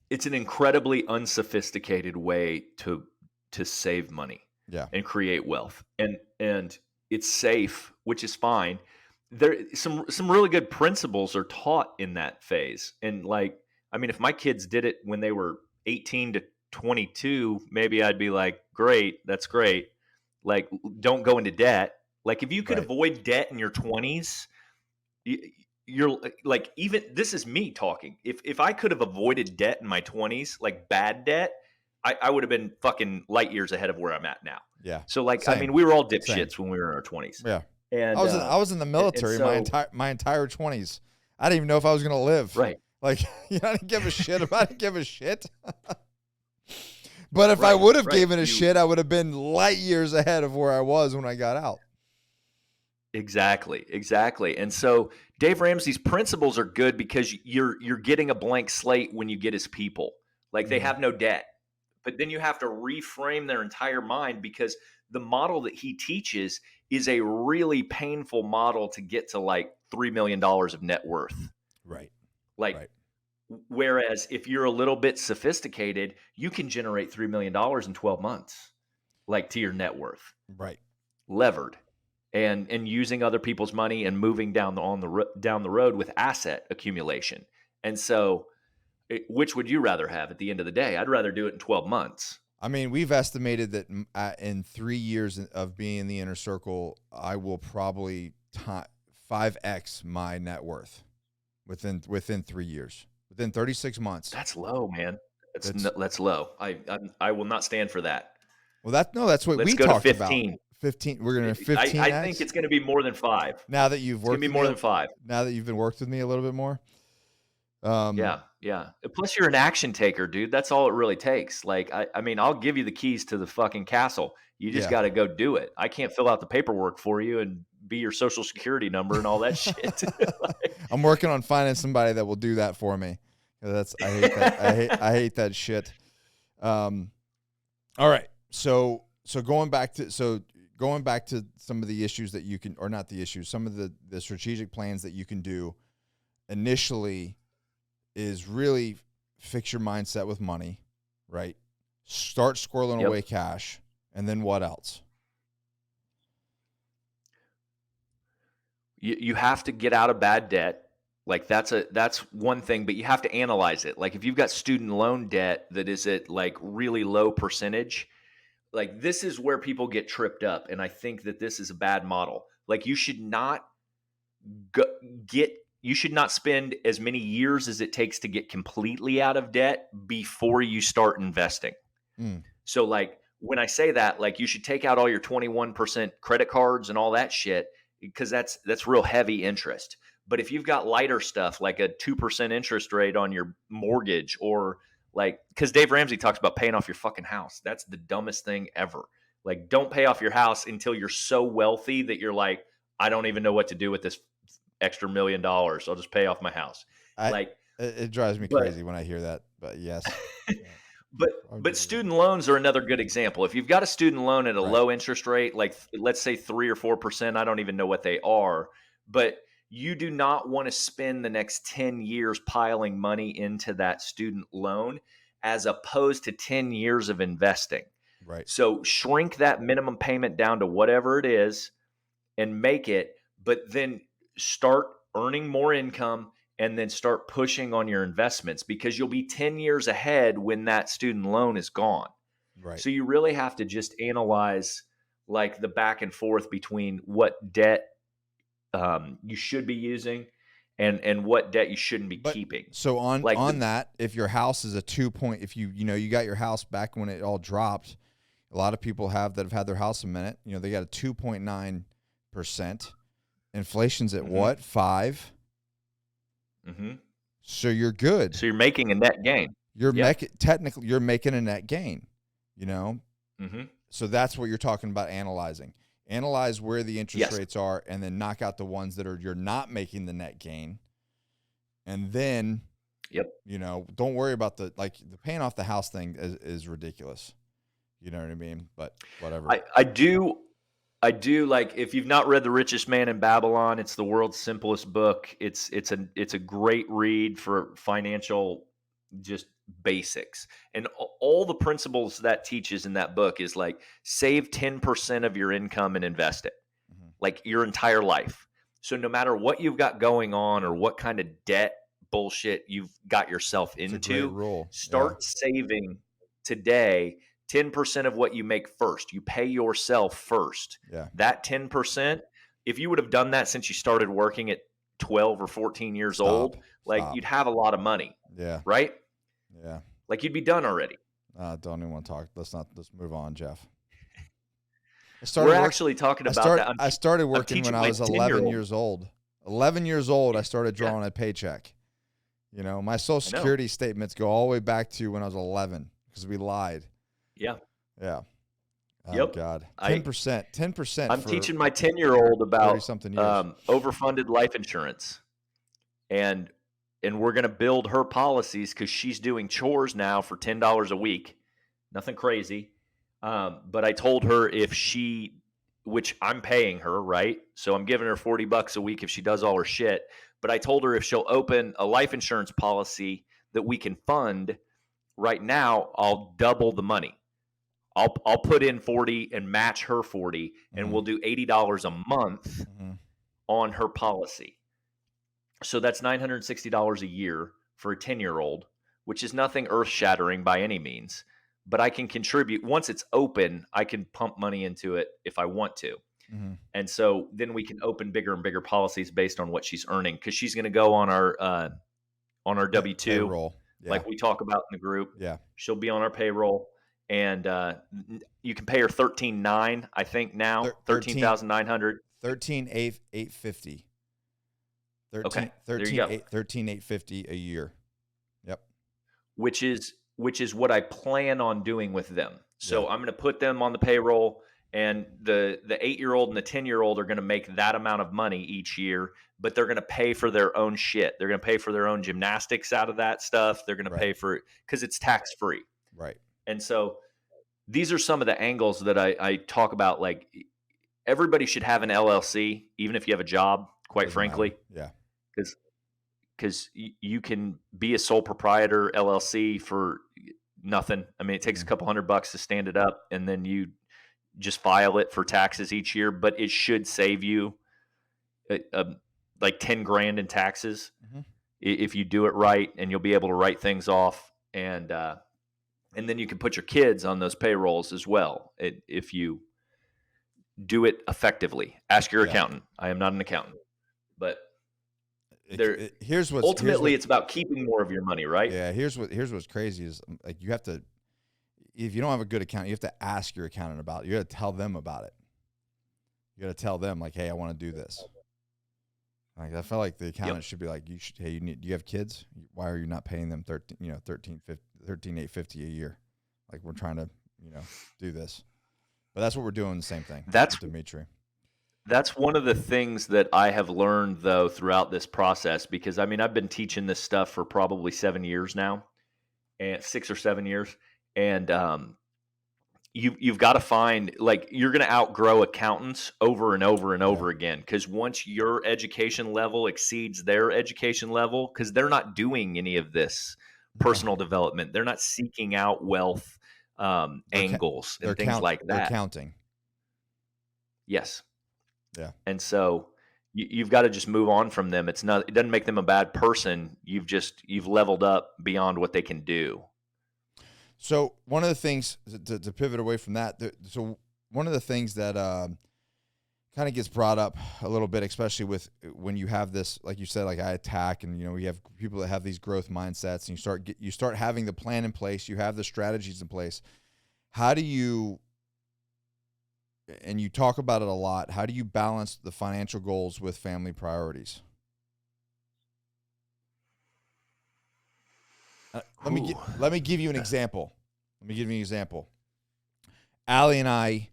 it's an incredibly unsophisticated way to save money Yeah. and create wealth. And it's safe, which is fine. There some really good principles are taught in that phase. And like, I mean, if my kids did it when they were 18 to 22, maybe I'd be like, great, that's great. Like, don't go into debt. Like, if you could Right. avoid debt in your 20s, you're like, even this is me talking. If I could have avoided debt in my 20s, like bad debt, I would have been fucking light years ahead of where I'm at now. Yeah. So like, I Same. mean, we were all Same. dipshits when we were in our 20s. Yeah. And I was in the military so, my entire 20s. I didn't even know if I was going to live. right. Like, I didn't give a shit about I didn't give a shit. But if I would have given a shit, I would have been light years ahead of where I was when I got out. Exactly. And so Dave Ramsey's principles are good because you're getting a blank slate when you get his people. Like they have no debt. But then you have to reframe their entire mind because the model that he teaches is a really painful model to get to like $3 million of net worth. Right. Like, whereas if you're a little bit sophisticated, you can generate $3 million in 12 months, like to your net worth. Right. Levered and using other people's money and moving down the road with asset accumulation. And so which would you rather have at the end of the day? I'd rather do it in 12 months. I mean, we've estimated that in 3 years of being in the inner circle, I will probably 5x my net worth within 3 years, within 36 months. That's low, man. That's low. I will not stand for that. Well, that's what we talked about. 15. We're going to 15. I think it's going to be more than 5. Now that you've worked, it's going to be more than 5. Now that you've been worked with me a little bit more. Yeah. Plus, you're an action taker, dude. That's all it really takes. Like, I mean, I'll give you the keys to the fucking castle. You just got to go do it. I can't fill out the paperwork for you and be your social security number and all that shit. I'm working on finding somebody that will do that for me. I hate that. I hate that shit. All right. So going back to some of the issues that you can, or not the issues, some of the strategic plans that you can do initially is really fix your mindset with money, right? Start squirreling away cash. And then what else? You have to get out of bad debt. Like that's one thing, but you have to analyze it. Like if you've got student loan debt that is at like really low percentage, like this is where people get tripped up. And I think that this is a bad model. Like you should not you should not spend as many years as it takes to get completely out of debt before you start investing. So like when I say that, like you should take out all your 21% credit cards and all that shit, because that's real heavy interest. But if you've got lighter stuff like a 2% interest rate on your mortgage, or like, because Dave Ramsey talks about paying off your fucking house. That's the dumbest thing ever. Like, don't pay off your house until you're so wealthy that you're like, I don't even know what to do with this extra $1 million. I'll just pay off my house. It drives me crazy when I hear that, but yes. But student loans are another good example. If you've got a student loan at a low interest rate, like let's say 3 or 4%, I don't even know what they are, but you do not want to spend the next 10 years piling money into that student loan as opposed to 10 years of investing. Right. So shrink that minimum payment down to whatever it is and make it, but then start earning more income and then start pushing on your investments, because you'll be 10 years ahead when that student loan is gone. Right. So you really have to just analyze like the back and forth between what debt you should be using and what debt you shouldn't be keeping. So on that, if your house is a 2 point, if you got your house back when it all dropped, a lot of people have had their house a minute, they got a 2.9%. Inflation's at what? 5%? Mm-hmm. So you're good. So you're making a net gain. Technically, you're making a net gain, Mm-hmm. So that's what you're talking about analyzing. Analyze where the interest rates are and then knock out the ones that you're not making the net gain. And then, don't worry about the paying off the house thing is ridiculous. You know what I mean? But whatever. I do, like, if you've not read The Richest Man in Babylon, it's the world's simplest book. It's a great read for financial just basics. And all the principles that teaches in that book is like save 10% of your income and invest it, like your entire life. So no matter what you've got going on or what kind of debt bullshit you've got yourself into, start saving today. 10% of what you make first. You pay yourself first. Yeah. That 10%, if you would have done that since you started working at 12 or 14 years old, you'd have a lot of money. Yeah. Right? Yeah. Like you'd be done already. Don't even want to talk. Let's move on, Jeff. We're actually talking about that. I started working when I was 11 years old. 11 years old, I started drawing a paycheck. You know, my Social Security statements go all the way back to when I was 11 because we lied. Yeah. Yeah. Oh, yep. God. 10%. 10%. I'm teaching my 10-year-old about overfunded life insurance. And we're going to build her policies because she's doing chores now for $10 a week. Nothing crazy. But I told her which I'm paying her, right? So I'm giving her $40 a week if she does all her shit. But I told her if she'll open a life insurance policy that we can fund right now, I'll double the money. I'll put in 40 and match her 40, and we'll do $80 a month on her policy. So that's $960 a year for a 10-year-old, which is nothing earth-shattering by any means. But I can contribute. Once it's open, I can pump money into it if I want to. And so then we can open bigger and bigger policies based on what she's earning, because she's going to go on our W-2, payroll, like we talk about in the group. Yeah, she'll be on our payroll, and you can pay her $13,900, I think now, $13,900, $13,850. Okay, there you go. $13,850 a year. Yep. Which is what I plan on doing with them. So I'm going to put them on the payroll, and the 8-year-old and the 10-year-old are going to make that amount of money each year, but they're going to pay for their own shit. They're going to pay for their own gymnastics out of that stuff. They're going to pay for it because it's tax free. Right. And so these are some of the angles that I talk about. Like, everybody should have an LLC, even if you have a job, quite frankly. Yeah. Because you can be a sole proprietor LLC for nothing. I mean, it takes a couple $100 to stand it up, and then you just file it for taxes each year. But it should save you like $10,000 in taxes if you do it right, and you'll be able to write things off, and then you can put your kids on those payrolls as well if you do it effectively. Ask your accountant. I am not an accountant, but it's about keeping more of your money, right? Yeah. Here's what's crazy is, like, you have to, if you don't have a good accountant, you have to ask your accountant about it. You got to tell them about it. You got to tell them, like, hey, I want to do this. Like, I feel like the accountant should be like, do you have kids? Why are you not paying them $13,850 a year? Like, we're trying to, do this. But that's what we're doing, the same thing. That's Dimitri. That's one of the things that I have learned, though, throughout this process, because, I mean, I've been teaching this stuff for probably 7 years now, and 6 or 7 years. And you've got to find, like, you're going to outgrow accountants over and over and over again, because once your education level exceeds their education level, because they're not doing any of this personal development, they're not seeking out wealth angles and things like that. They're counting. Yes. Yeah. And so you've got to just move on from them. It doesn't make them a bad person. You've leveled up beyond what they can do. So one of the things to pivot away from that, so one of the things that kind of gets brought up a little bit, especially with when you have this, like you said, like I attack, and we have people that have these growth mindsets, and you start having the plan in place, you have the strategies in place. How do you, and you talk about it a lot, how do you balance the financial goals with family priorities? Let me give you an example. Allie and I,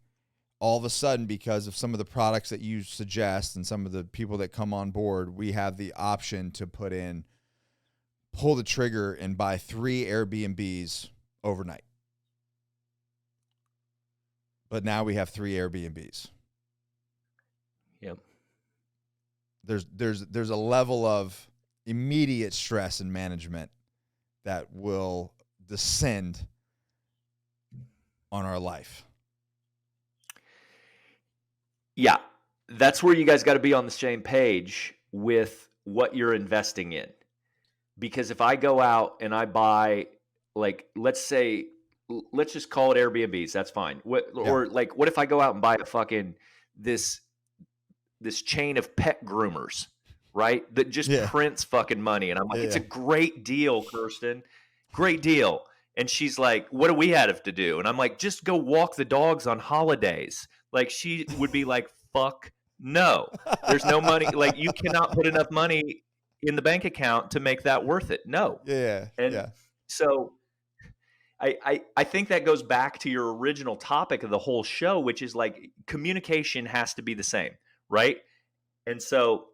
all of a sudden, because of some of the products that you suggest and some of the people that come on board, we have the option to pull the trigger and buy 3 Airbnbs overnight. But now we have 3 Airbnbs. Yep. There's a level of immediate stress and management that will descend on our life. Yeah, that's where you guys got to be on the same page with what you're investing in. Because if I go out and I buy, like, let's just call it Airbnbs. That's fine. Or like, what if I go out and buy a fucking this chain of pet groomers, right? That just prints fucking money. And I'm like, it's a great deal, Kirsten. Great deal. And she's like, what do we have to do? And I'm like, just go walk the dogs on holidays. Like, she would be like, fuck no. There's no money. Like, you cannot put enough money in the bank account to make that worth it. No. Yeah. And Yeah. so I think that goes back to your original topic of the whole show, which is like communication has to be the same, right? And so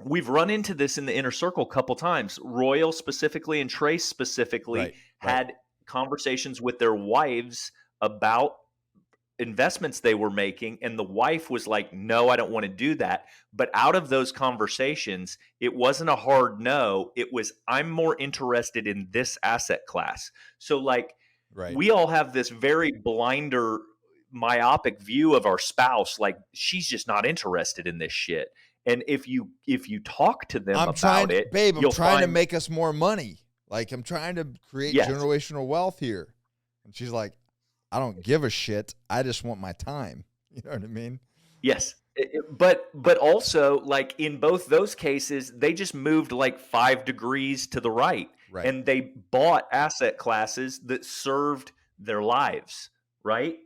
we've run into this in the inner circle a couple times. Royal specifically and Trace specifically Right. had conversations with their wives about investments they were making, and the wife was like, no, I don't want to do that. But out of those conversations, it wasn't a hard no. It was, I'm more interested in this asset class. So like, Right. we all have this very blinder, myopic view of our spouse. Like, she's just not interested in this shit. And if you talk to them about it, babe, I'm trying to find, make us more money. Like, I'm trying to create Yes. generational wealth here. And she's like, I don't give a shit. I just want my time. You know what I mean? Yes. But also, like, in both those cases, they just moved like 5 degrees to the right. Right. And they bought asset classes that served their lives, right?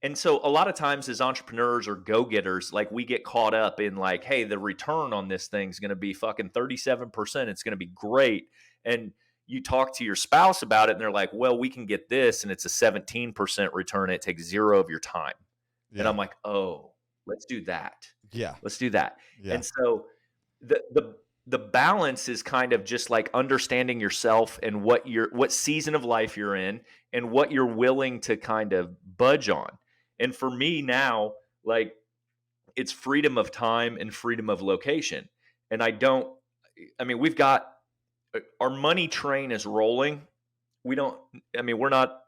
And so a lot of times as entrepreneurs or go-getters, like, we get caught up in like, hey, the return on this thing's going to be fucking 37%. It's going to be great. And you talk to your spouse about it and they're like, well, we can get this and it's a 17% return. It takes 0 of your time. Yeah. And I'm like, oh, let's do that. Yeah. Let's do that. Yeah. And so the balance is kind of just like understanding yourself and what season of life you're in and what you're willing to kind of budge on. And for me now, like, it's freedom of time and freedom of location. And we've got, our money train is rolling. We're not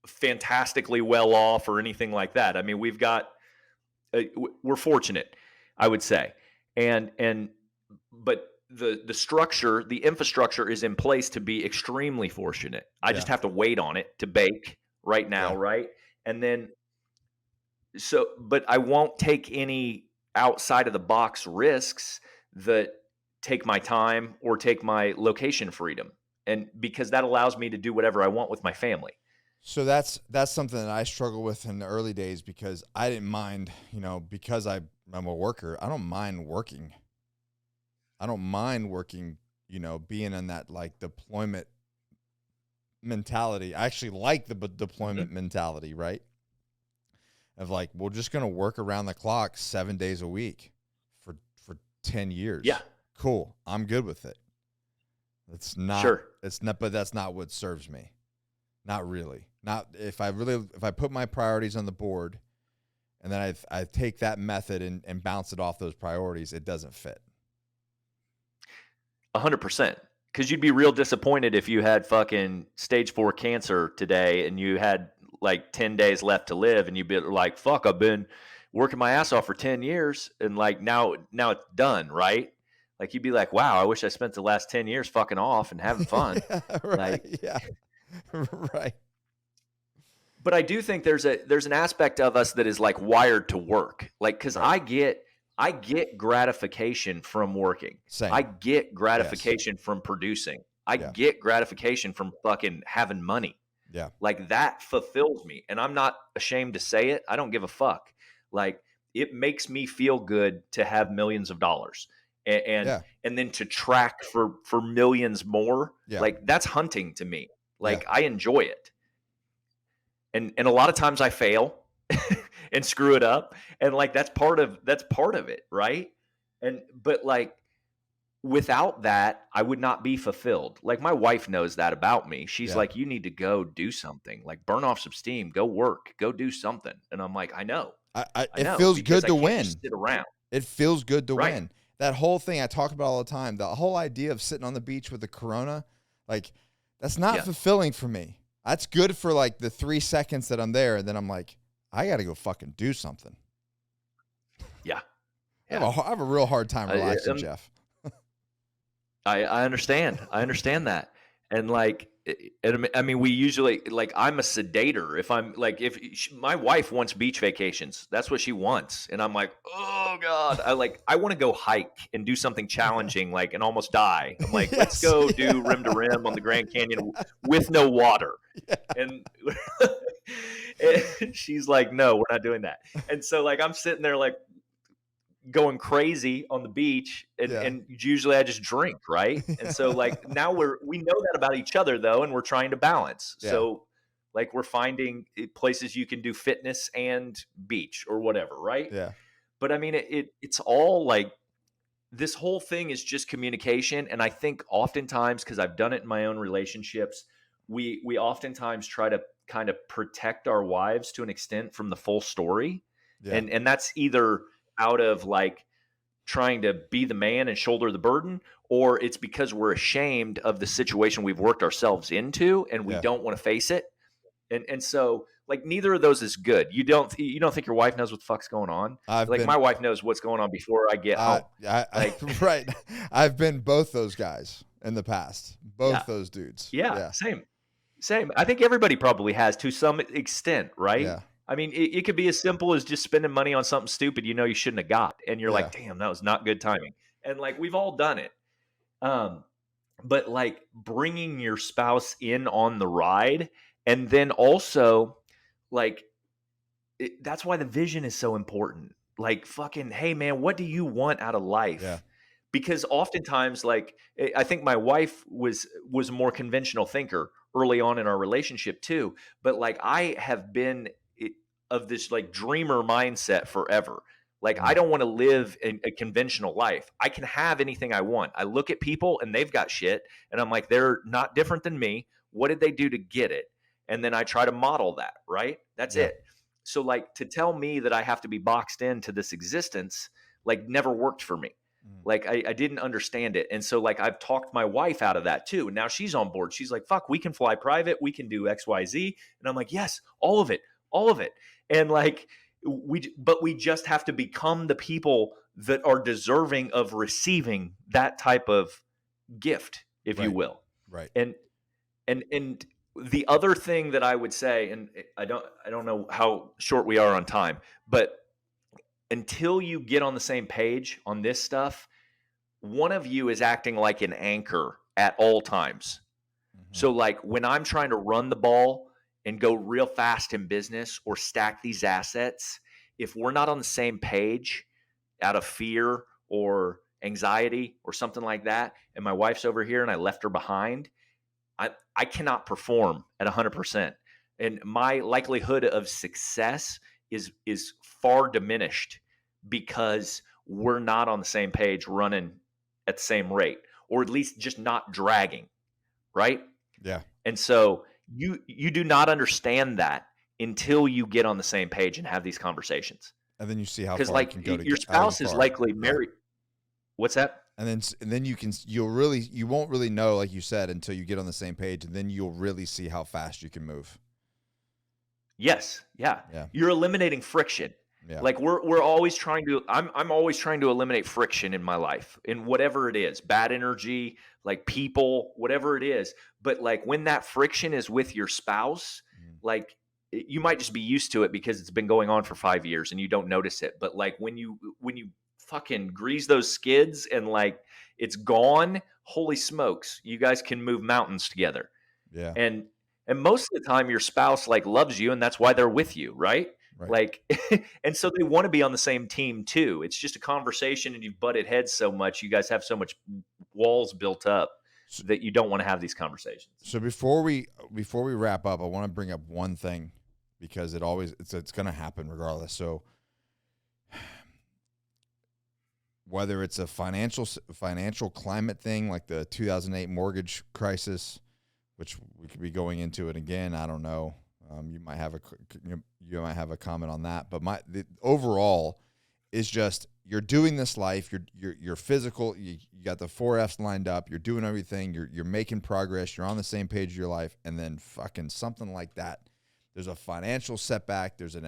fantastically well off or anything like that. I mean, we're fortunate, I would say. But the structure, the infrastructure is in place to be extremely fortunate. I just have to wait on it to bake right now. Yeah. Right. And then, but I won't take any outside of the box risks that take my time or take my location freedom. And because that allows me to do whatever I want with my family. So that's something that I struggle with in the early days, because I didn't mind, because I'm a worker, I don't mind working. Being in that like deployment mentality. I actually like the deployment mentality, right? Of like, we're just going to work around the clock 7 days a week for 10 years. Yeah. Cool. I'm good with it. But that's not what serves me. Not really. Not if I put my priorities on the board and then I take that method and bounce it off those priorities, it doesn't fit. 100%. Because you'd be real disappointed if you had fucking stage 4 cancer today and you had like 10 days left to live, and you'd be like, fuck, I've been working my ass off for 10 years and like now it's done, right? Like, you'd be like, wow, I wish I spent the last 10 years fucking off and having fun. Right. Yeah. Right. But I do think there's an aspect of us that is like wired to work. Like, cause I get gratification from working. Same. I get gratification from producing. I get gratification from fucking having money. Yeah. Like, that fulfills me. And I'm not ashamed to say it. I don't give a fuck. Like, it makes me feel good to have millions of dollars and then to track for millions more. Yeah. Like, that's hunting to me. Like, I enjoy it. And a lot of times I fail and screw it up. And like, that's part of it. Right. But like, without that, I would not be fulfilled. Like, my wife knows that about me. She's like, you need to go do something, like burn off some steam, go work, go do something. And I'm like, I know. It feels good to win. Sit around. It feels good to win. That whole thing I talk about all the time, the whole idea of sitting on the beach with the Corona, like, that's not fulfilling for me. That's good for like the 3 seconds that I'm there. And then I'm like, I got to go fucking do something. Yeah. I have a real hard time relaxing, Jeff. I understand. I understand that. And like, I mean, we usually like I'm a sedator. If I'm like, my wife wants beach vacations, that's what she wants, and I'm like, oh god, I want to go hike and do something challenging, like and almost die. I'm like, let's Yes. go do rim to rim on the Grand Canyon with no water, Yeah. and, and she's like, no, we're not doing that. And so like I'm sitting there like going crazy on the beach Yeah. and usually I just drink, right? And so like now we know that about each other though, and we're trying to balance. Yeah. So like we're finding places you can do fitness and beach or whatever, right? Yeah. But I mean it's all like this whole thing is just communication. And I think oftentimes, because I've done it in my own relationships, we oftentimes try to kind of protect our wives to an extent from the full story. Yeah. And that's either out of like trying to be the man and shoulder the burden, or it's because we're ashamed of the situation we've worked ourselves into and we Yeah. don't want to face it. And so like neither of those is good. You don't think your wife knows what the fuck's going on? My wife knows what's going on before I get home. Right. I've been both those guys in the past. Both those dudes. Yeah. Same. I think everybody probably has to some extent, right? Yeah. I mean, it could be as simple as just spending money on something stupid you shouldn't have got. And you're like, damn, that was not good timing. And like, we've all done it. But like bringing your spouse in on the ride, and then also like, that's why the vision is so important. Like fucking, hey man, what do you want out of life? Yeah. Because oftentimes, like, I think my wife was a more conventional thinker early on in our relationship too. But like, I have been of this like dreamer mindset forever. Like, I don't want to live a conventional life. I can have anything I want. I look at people and they've got shit, and I'm like, they're not different than me. What did they do to get it? And then I try to model that, right? That's it. So like, to tell me that I have to be boxed into this existence, like, never worked for me. Like I didn't understand it. And so like I've talked my wife out of that too. And now she's on board. She's like, fuck, we can fly private. We can do XYZ. And I'm like, yes, all of it. And like, we just have to become the people that are deserving of receiving that type of gift, if you will. Right. And the other thing that I would say, and I don't know how short we are on time, but until you get on the same page on this stuff, one of you is acting like an anchor at all times. Mm-hmm. So like when I'm trying to run the ball and go real fast in business or stack these assets, if we're not on the same page out of fear or anxiety or something like that, and my wife's over here and I left her behind, I cannot perform at 100%. And my likelihood of success is far diminished because we're not on the same page running at the same rate, or at least just not dragging, right? Yeah. And so you do not understand that until you get on the same page and have these conversations. And then you see how far because like you can go to your spouse is likely married. What's that? And then you won't really know, like you said, until you get on the same page, and then you'll really see how fast you can move. Yes. Yeah. You're eliminating friction. Yeah. Like we're always trying to, I'm always trying to eliminate friction in my life, in whatever it is, bad energy, like people, whatever it is. But like when that friction is with your spouse, like you might just be used to it because it's been going on for 5 years and you don't notice it. But like when you fucking grease those skids and like it's gone, holy smokes, you guys can move mountains together. Yeah. And most of the time your spouse like loves you, and that's why they're with you, right? Like, and so they want to be on the same team too. It's just a conversation, and you've butted heads so much. You guys have so much walls built up that you don't want to have these conversations. So before we wrap up, I want to bring up one thing, because it's going to happen regardless. So whether it's a financial climate thing like the 2008 mortgage crisis, which we could be going into it again, I don't know. You might have a comment on that, but the overall is just, you're doing this life. You're physical. You got the 4 F's lined up. You're doing everything. You're making progress. You're on the same page of your life, and then fucking something like that. There's a financial setback. There's an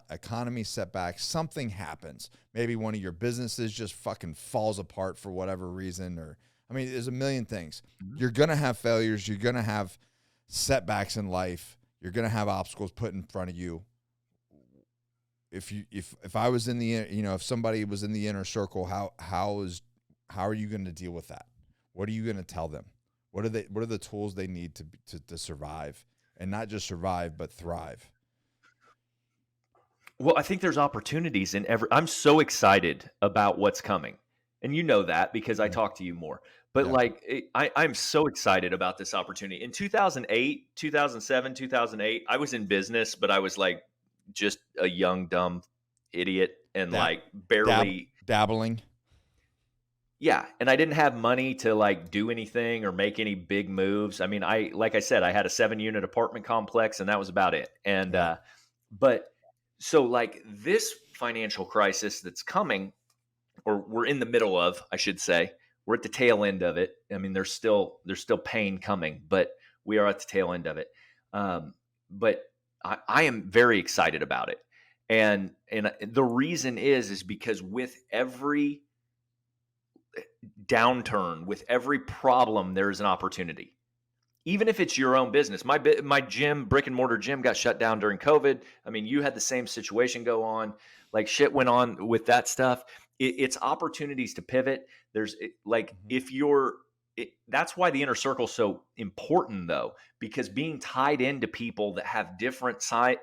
economy setback. Something happens. Maybe one of your businesses just fucking falls apart for whatever reason, or there's a million things. You're gonna have failures. You're gonna have setbacks in life. You're going to have obstacles put in front of you. If I was in the, if somebody was in the inner circle, how are you going to deal with that? What are you going to tell them? What are the tools they need to survive, and not just survive, but thrive? Well, I think there's opportunities in I'm so excited about what's coming. And you know that because I talk to you more. But Yeah. like, I'm so excited about this opportunity. In 2008, 2007, 2008, I was in business, but I was like just a young, dumb idiot and Dab, like barely. dabbling. Yeah. And I didn't have money to like do anything or make any big moves. I mean, like I said, I had a 7-unit apartment complex and that was about it. And, Right. but so like this financial crisis that's coming, or we're in the middle of, I should say, we're at the tail end of it. I mean, there's still pain coming, but we are at the tail end of it. But I am very excited about it. And the reason is because with every downturn, with every problem, there is an opportunity. Even if it's your own business. My gym, brick and mortar gym, got shut down during COVID. I mean, you had the same situation go on. Like shit went on with that stuff. It's opportunities to pivot. There's like if you're that's why the inner circle is so important, though, because being tied into people that have different sight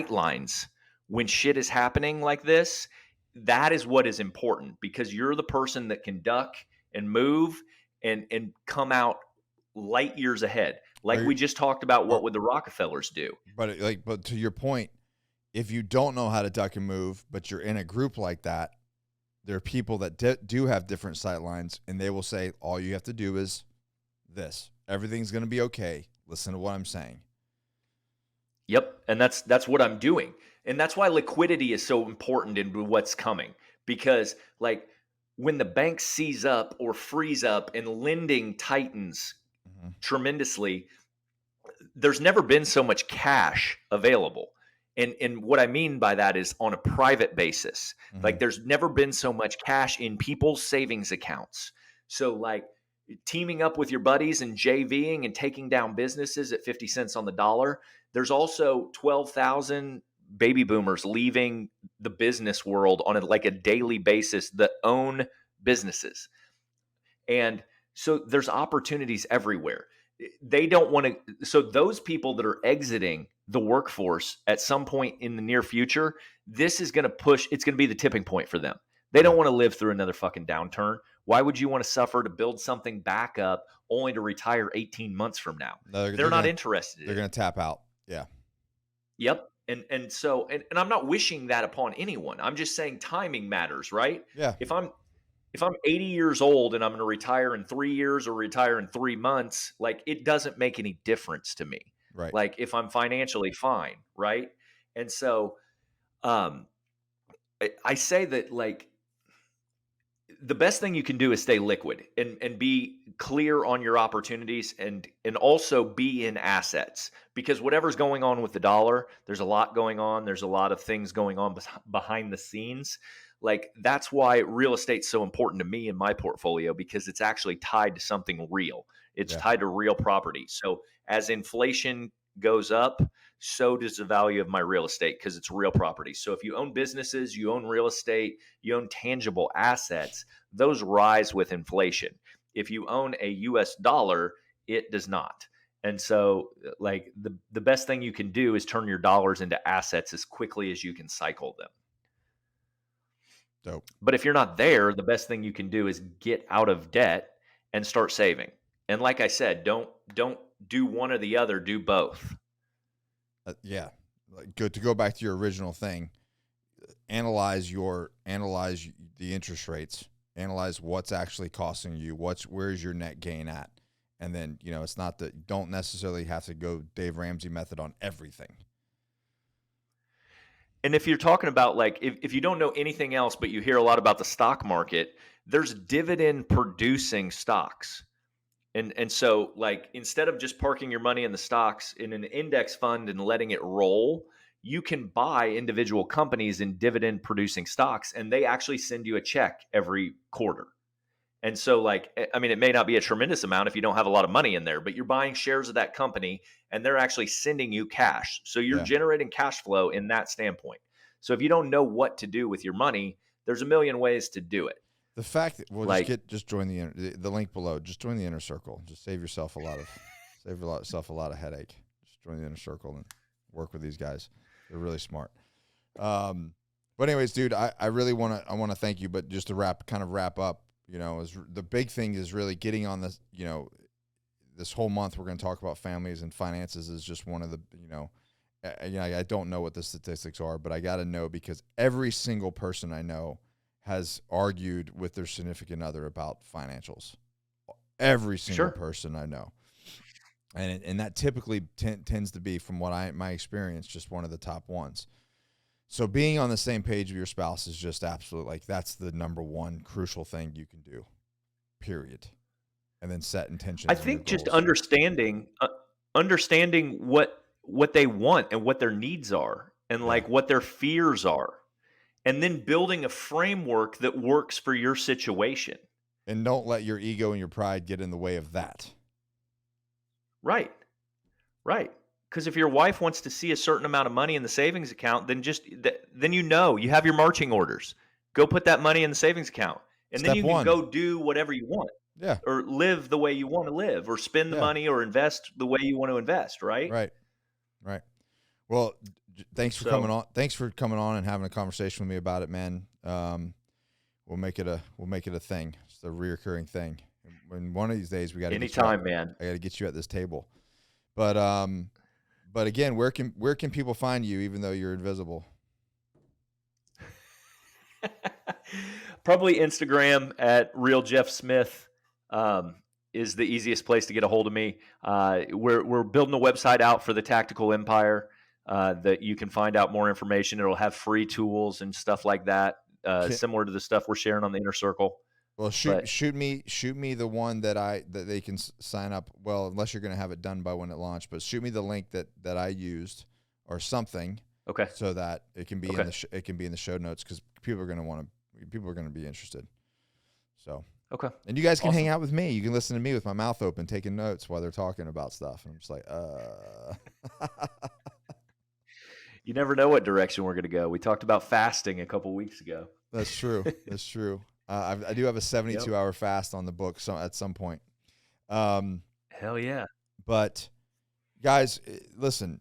lines when shit is happening like this, that is what is important, because you're the person that can duck and move and come out light years ahead. Like we just talked about, what would the Rockefellers do? But to your point, if you don't know how to duck and move, but you're in a group like that, there are people that do have different sight lines, and they will say, all you have to do is this. Everything's going to be okay. Listen to what I'm saying. Yep. And that's what I'm doing. And that's why liquidity is so important in what's coming, because like when the bank seize up or freeze up and lending tightens tremendously, there's never been so much cash available. And what I mean by that is on a private basis. Like there's never been so much cash in people's savings accounts. So like teaming up with your buddies and JVing and taking down businesses at 50 cents on the dollar. There's also 12,000 baby boomers leaving the business world on like a daily basis that own businesses. And so there's opportunities everywhere. They don't want to. So those people that are exiting the workforce at some point in the near future, this is going to push. It's going to be the tipping point for them. They don't want to live through another fucking downturn. Why would you want to suffer to build something back up only to retire 18 months from now? They're not interested. They're going to tap out. Yeah. Yep. And so I'm not wishing that upon anyone. I'm just saying timing matters, right? Yeah. If I'm 80 years old and I'm going to retire in 3 years or retire in 3 months, like it doesn't make any difference to me. Right. Like if I'm financially fine, right? And so I say that like the best thing you can do is stay liquid and be clear on your opportunities and also be in assets, because whatever's going on with the dollar, there's a lot going on. There's a lot of things going on behind the scenes. Like that's why real estate's so important to me in my portfolio, because it's actually tied to something real. It's tied to real property. So as inflation goes up, so does the value of my real estate, because it's real property. So if you own businesses, you own real estate, you own tangible assets, those rise with inflation. If you own a US dollar, it does not. And so like the best thing you can do is turn your dollars into assets as quickly as you can cycle them. Dope. But if you're not there, the best thing you can do is get out of debt and start saving. And like I said, don't do one or the other, do both. Yeah. Good to go back to your original thing. Analyze the interest rates. Analyze what's actually costing you. Where's your net gain at? And then, it's not that you don't necessarily have to go Dave Ramsey method on everything. And if you're talking about like, if you don't know anything else, but you hear a lot about the stock market, there's dividend producing stocks. And so like, instead of just parking your money in the stocks in an index fund and letting it roll, you can buy individual companies in dividend producing stocks, and they actually send you a check every quarter. And so, like, I mean, it may not be a tremendous amount if you don't have a lot of money in there, but you're buying shares of that company and they're actually sending you cash. So you're Yeah. generating cash flow in that standpoint. So if you don't know what to do with your money, there's a million ways to do it. The fact that we'll Like, just join the link below. Just join the Inner Circle. Just save yourself a lot of headache. Just join the Inner Circle and work with these guys. They're really smart. But anyways, dude, I really want to thank you. But just to wrap up, you know, is the big thing is really getting on this. You know, this whole month we're going to talk about families and finances is just one of the, you know, I don't know what the statistics are, but I got to know because every single person I know has argued with their significant other about financials. Every single person I know. And that typically tends to be, from what my experience, just one of the top ones. So being on the same page of your spouse is just absolute, like, that's the number one crucial thing you can do, period. And then set intentions. I think just understanding what they want and what their needs are, and like what their fears are, and then building a framework that works for your situation. And don't let your ego and your pride get in the way of that. Right. Because if your wife wants to see a certain amount of money in the savings account, then then you have your marching orders. Go put that money in the savings account, and then you can go do whatever you want. Yeah. Or live the way you want to live, or spend the money, or invest the way you want to invest. Right. Right. Well, thanks for coming on. Thanks for coming on and having a conversation with me about it, man. We'll make it a thing. It's a reoccurring thing. And one of these days we got to anytime, man. I got to get you at this table. But again, where can people find you, even though you're invisible? Probably Instagram at Real Jeff Smith is the easiest place to get a hold of me. We're building a website out for the Tactical Empire that you can find out more information. It'll have free tools and stuff like that, similar to the stuff we're sharing on the Inner Circle. Well, shoot me the one that they can sign up. Well, unless you're going to have it done by when it launched, but shoot me the link that I used or something. Okay. So that it can be in the show notes, because people are going to be interested. So. Okay. And you guys can hang out with me. You can listen to me with my mouth open, taking notes while they're talking about stuff. And I'm just like, You never know what direction we're going to go. We talked about fasting a couple weeks ago. That's true. That's true. I do have a 72-hour fast on the book at some point. Hell yeah. But guys, listen,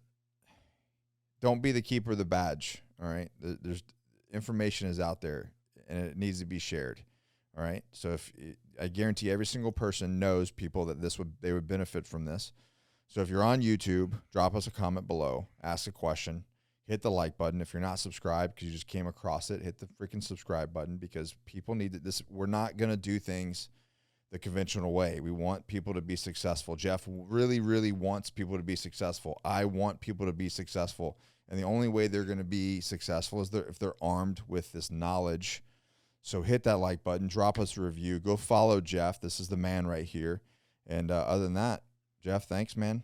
don't be the keeper of the badge. All right. There's information is out there and it needs to be shared. All right. So I guarantee every single person knows people that they would benefit from this. So if you're on YouTube, drop us a comment below, ask a question, hit the like button. If you're not subscribed because you just came across it, hit the freaking subscribe button, because people need this. We're not going to do things the conventional way. We want people to be successful. Jeff really, really wants people to be successful. I want people to be successful. And the only way they're going to be successful is if they're armed with this knowledge. So hit that like button, drop us a review, go follow Jeff. This is the man right here. And other than that, Jeff, thanks, man.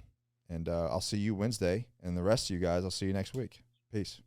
And I'll see you Wednesday. And the rest of you guys, I'll see you next week. Peace.